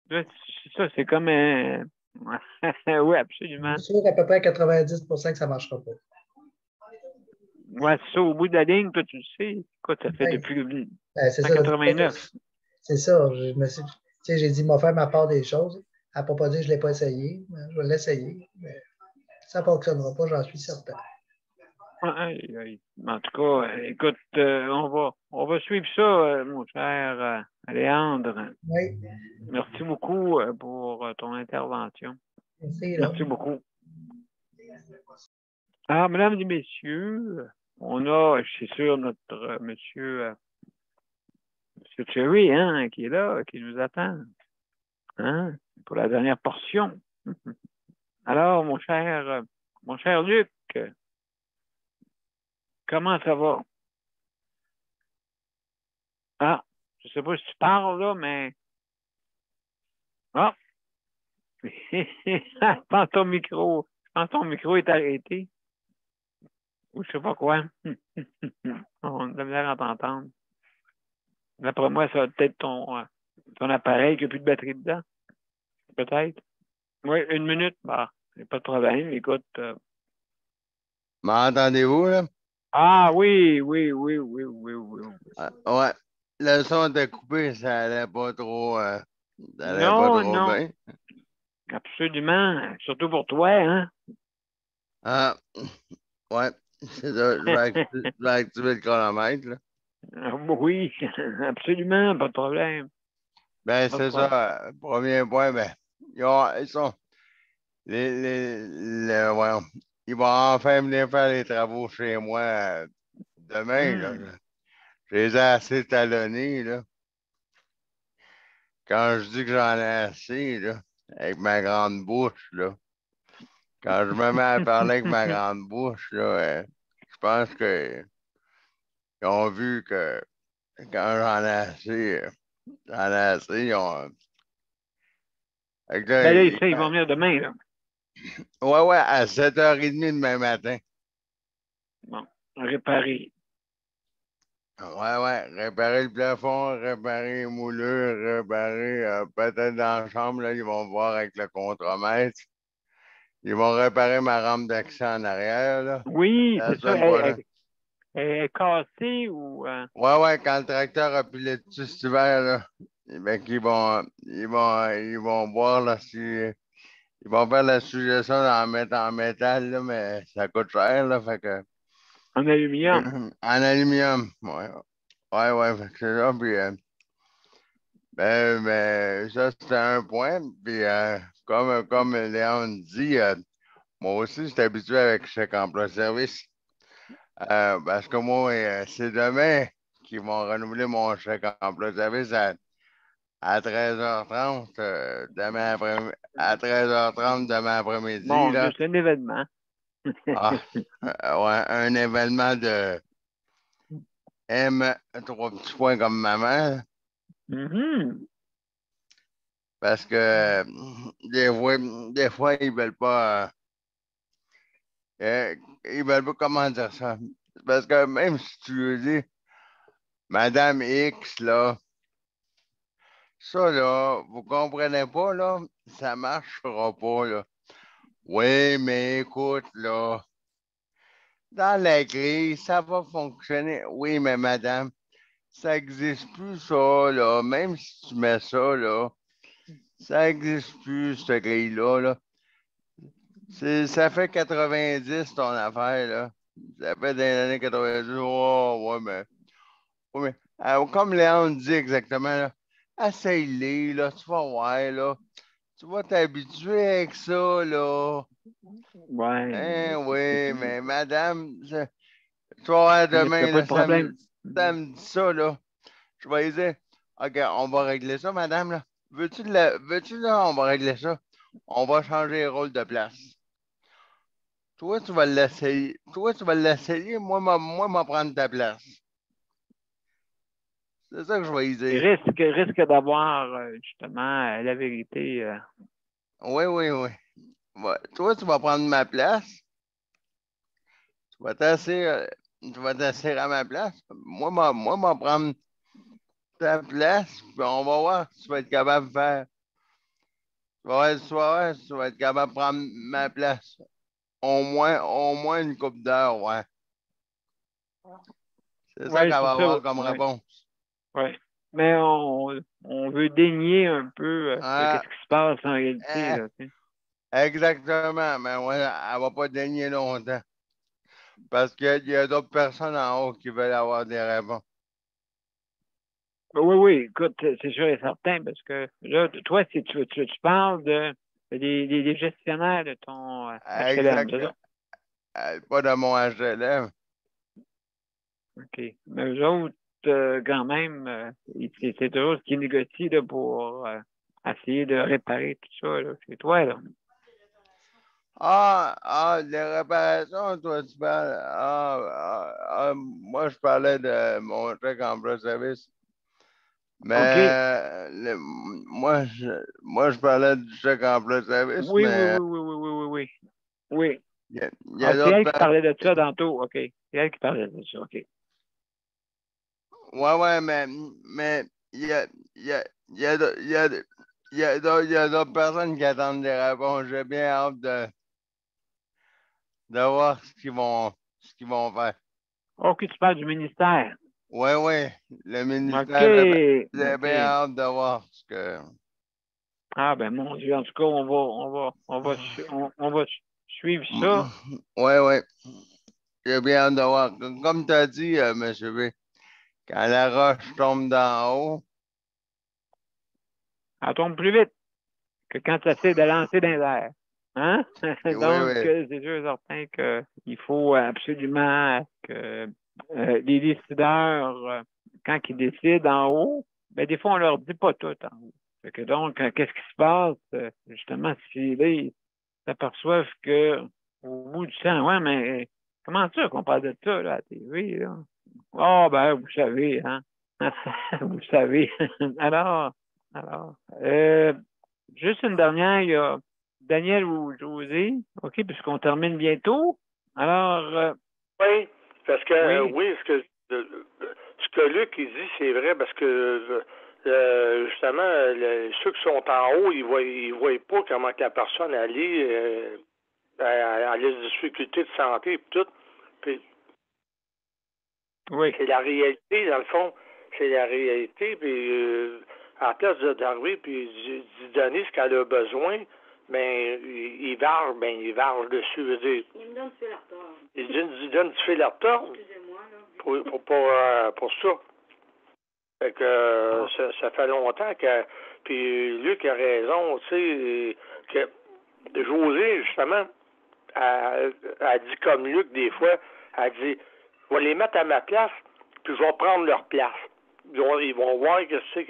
c'est ça, c'est comme un... oui, absolument. C'est sûr à peu près 90 que ça ne marchera pas. Oui, c'est ça. Au bout de la ligne, toi, tu le sais. Quoi, ça fait depuis 1989. C'est ça. J'ai dit, m'a fait ma part des choses. Elle n'a pas dit que je ne l'ai pas essayé. Je vais l'essayer. Mais ça ne fonctionnera pas, j'en suis certain. En tout cas, écoute, on va suivre ça, mon cher Léandre. Oui. Merci beaucoup pour ton intervention. Merci beaucoup. Alors, mesdames et messieurs, on a, c'est sûr, notre monsieur Cherry, hein, qui est là, qui nous attend, hein, pour la dernière portion. Alors, mon cher Luc, comment ça va? Ah, je ne sais pas si tu parles, là, mais... Ah! Je pense ton micro est arrêté. Ou je ne sais pas quoi. On a de la misère à t'entendre. D'après moi, ça va peut-être ton appareil qui n'a plus de batterie dedans. Peut-être. Oui, 1 minute. Bah, pas de problème. Écoute. M'entendez-vous, là? Ah oui. Ouais. Le son était coupé, ça allait pas trop. Non. Bien. Absolument. Surtout pour toi, hein? Ah, ouais. C'est ça. Je vais activer le chronomètre, là. Oui, absolument, pas de problème. Ben, c'est ça. Premier point, ben, ils sont. Ils vont enfin venir faire les travaux chez moi demain, là. Je les ai assez talonnés, là. Quand je dis que j'en ai assez, là, avec ma grande bouche, là. Quand je me mets à parler avec ma grande bouche, là, je pense qu'ils ont vu que quand j'en ai assez, ils ont. Ben là, ils vont venir demain, là. Ouais, à 7h30 demain matin. Bon, réparer. Ouais, réparer le plafond, réparer les moulures, réparer peut-être dans la chambre, là, ils vont voir avec le contremaître. Ils vont réparer ma rampe d'accès en arrière, là. Oui, c'est ça. Elle est cassée ou... Ouais, quand le tracteur a pilé dessus cet hiver, là, ben, ils vont voir là, si ils vont faire la suggestion d'en mettre en métal, là, mais ça coûte cher, là, fait que... En aluminium. En aluminium, ouais. Ouais, fait que c'est ça, puis... Ben, ça, c'était un point. Puis, comme Léon dit, moi aussi, je suis habitué avec chèque emploi-service. Parce que moi, c'est demain qu'ils vont renouveler mon chèque emploi-service à 13h30 à 13h30 demain après-midi. Bon, là. c'est un événement. Ouais, un événement M, 3 petits points comme maman. Parce que des fois, ils veulent pas. Ils veulent pas comment dire ça. Parce que même si tu lui dis, Madame X, là, ça, là, vous comprenez pas, là, ça marchera pas, là. Oui, mais écoute, là, dans la grille, ça va fonctionner. Oui, mais madame, ça n'existe plus, ça, là. Même si tu mets ça, là, ça n'existe plus, cette grille-là, là. Ça fait 90, ton affaire, là. Ça fait des années 90. Oh, ouais, mais. Ouais, mais comme Léon dit exactement, là, essaye-les, là, tu vas voir, là. Tu vas t'habituer avec ça, là. Ouais. Hein, oui, mais madame, tu vas voir Il n'y a demain, pas là, de problème. ça me dit ça, là. Je vais lui dire, OK, on va régler ça, madame, là. Veux-tu, là, on va régler ça. On va changer les rôles de place. Toi, tu vas l'essayer. Moi, m'en prendre ta place. C'est ça que je vais lui Il dire. risque d'avoir, justement, la vérité. Oui. Ouais. Toi, tu vas prendre ma place. Tu vas t'asseoir à ma place. Moi, m'en prendre ta place, puis on va voir si tu vas être capable de faire. Tu vas voir si tu vas être capable de prendre ma place. Au moins une couple d'heures, ouais. C'est ça Oui, qu'elle c'est va ça. avoir comme réponse. Oui. Mais on veut dénier un peu qu'est-ce qui se passe en réalité. Là, tu sais. Exactement, mais ouais, elle va pas daigner longtemps. Parce qu'il y a d'autres personnes en haut qui veulent avoir des réponses. Oui, écoute, c'est sûr et certain, parce que là, toi, si tu parles des gestionnaires de ton HLM, c'est ça? Pas de mon HLM. OK. Mais eux autres, quand même, c'est toujours ce qu'ils négocient là, pour essayer de réparer tout ça. Là. C'est toi, là. Les réparations, toi, tu parles. Moi, je parlais de mon chèque emploi-service. Mais moi, je parlais du chèque emploi-service, Oui. mais Oui. il y a C'est d'autres elle qui parlait de ça personnes. tantôt. OK. C'est elle qui parlait de ça. OK. Ouais, mais il y a, il y a, il y a, il y a, il y a d'autres personnes qui attendent des réponses. J'ai bien hâte de voir ce qu'ils vont faire. OK, tu parles du ministère. Oui, le ministère, j'ai bien OK. hâte de voir ce que. Ah, ben, mon Dieu, en tout cas, on va suivre ça. Oui. J'ai bien hâte de voir. Comme tu as dit, M. B, quand la roche tombe d'en haut. Elle tombe plus vite que quand tu essaies de lancer dans les airs. Hein? Donc, Oui. c'est sûr et certain qu'il faut absolument que les décideurs, quand ils décident en haut, ben, des fois, on leur dit pas tout en haut. Fait que donc, qu'est-ce qui se passe? Justement, si là, ils s'aperçoivent que au bout du temps, ouais, mais comment ça qu'on parle de ça là, à la TV, là? Ah, ben, vous savez, hein? Vous savez. Alors, juste une dernière, il y a Daniel ou José, OK, puisqu'on termine bientôt. Alors, oui, parce que oui. ce que Luc il dit, c'est vrai, parce que justement, ceux qui sont en haut, ils voient pas comment que la personne elle a des difficultés de santé et tout. Puis, Oui. c'est la réalité, dans le fond. C'est la réalité. Puis, à la place d'arriver puis d'y donner ce qu'elle a besoin, ben, il varge dessus. Il me donne du fil à retordre. Il donne du fil à retordre. Excusez-moi, pour ça. Fait que ça fait longtemps que. Puis Luc a raison, tu sais, que José, justement, a dit comme Luc des fois, a dit je vais les mettre à ma place, puis je vais prendre leur place. Ils vont voir qu'est-ce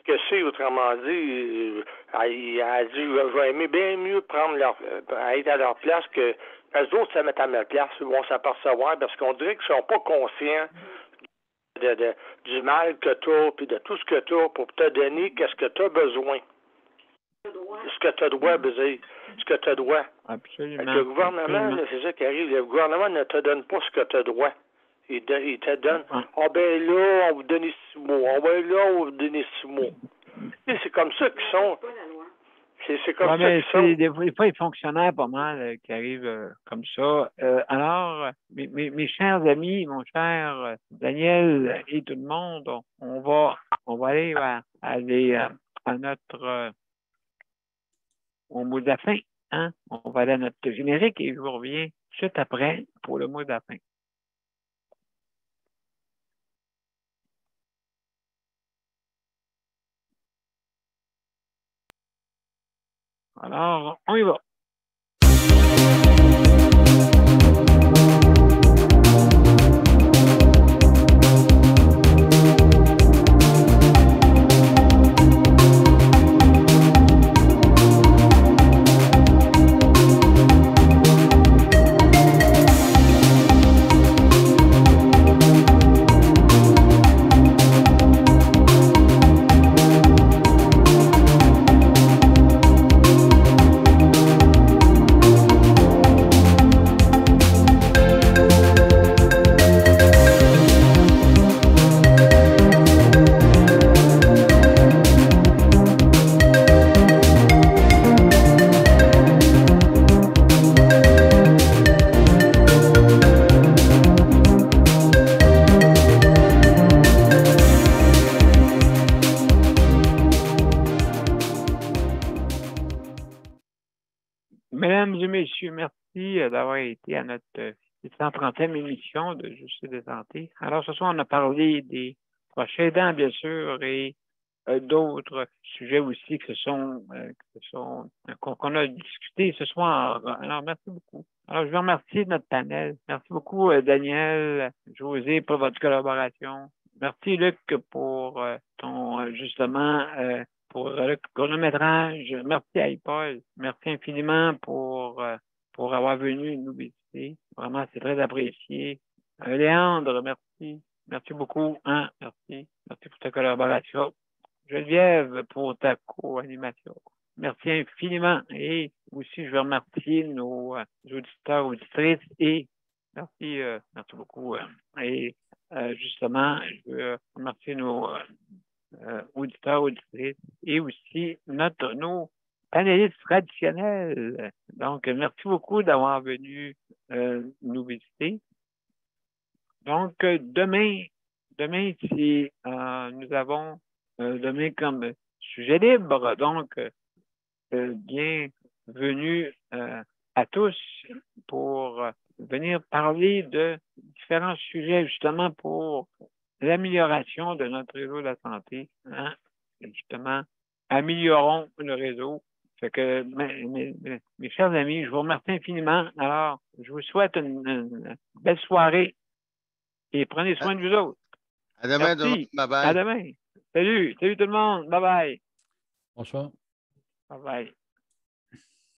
que c'est, autrement dit. Il a dit je vais aimer bien mieux être à leur place que eux autres se mettent à ma place, ils vont s'apercevoir parce qu'on dirait qu'ils ne sont pas conscients du mal que tu as, puis de tout ce que tu as pour te donner qu'est-ce que tu as besoin. Ce que tu dois, baiser. Ce que tu dois. Absolument. Le gouvernement, c'est ça qui arrive. Le gouvernement ne te donne pas ce que tu dois. Il te donne, ben là, on vous donne 6 mois. Ben là, on va vous donner 6 mois. C'est comme ça qu'ils sont. C'est comme ça qu'ils sont. Des fois, les fonctionnaires pas mal qui arrivent comme ça. Alors, mes chers amis, mon cher Daniel et tout le monde, on va aller à notre au mot de la fin. Hein? On va aller à notre générique et je vous reviens tout de suite après pour le mot de la fin. Alors, on y va. Mesdames et messieurs, merci d'avoir été à notre 130e émission de Justice de santé. Alors, ce soir, on a parlé des proches aidants, bien sûr, et d'autres sujets aussi qu'on a discuté ce soir. Alors, merci beaucoup. Alors, je vous remercie de notre panel. Merci beaucoup, Daniel, José, pour votre collaboration. Merci, Luc, pour pour le chronométrage. Merci à Paul. Merci infiniment pour avoir venu nous visiter. Vraiment, c'est très apprécié. Léandre, merci. Merci beaucoup. Hein? Merci. Merci pour ta collaboration. Geneviève, pour ta co-animation. Merci infiniment. Et aussi, je veux remercier nos auditeurs, auditrices et merci beaucoup. Et justement, je veux remercier nos auditeurs, auditrices et aussi nos panélistes traditionnels. Donc, merci beaucoup d'avoir venu nous visiter. Donc, demain, nous avons demain comme sujet libre. Donc, bienvenue à tous pour venir parler de différents sujets justement pour l'amélioration de notre réseau de la santé. Hein? Justement, améliorons le réseau. Fait que mes chers amis, je vous remercie infiniment. Alors, je vous souhaite une belle soirée et prenez soin de vous autres. À demain, bye bye. À demain. Salut tout le monde. Bye bye. Bonsoir. Bye bye.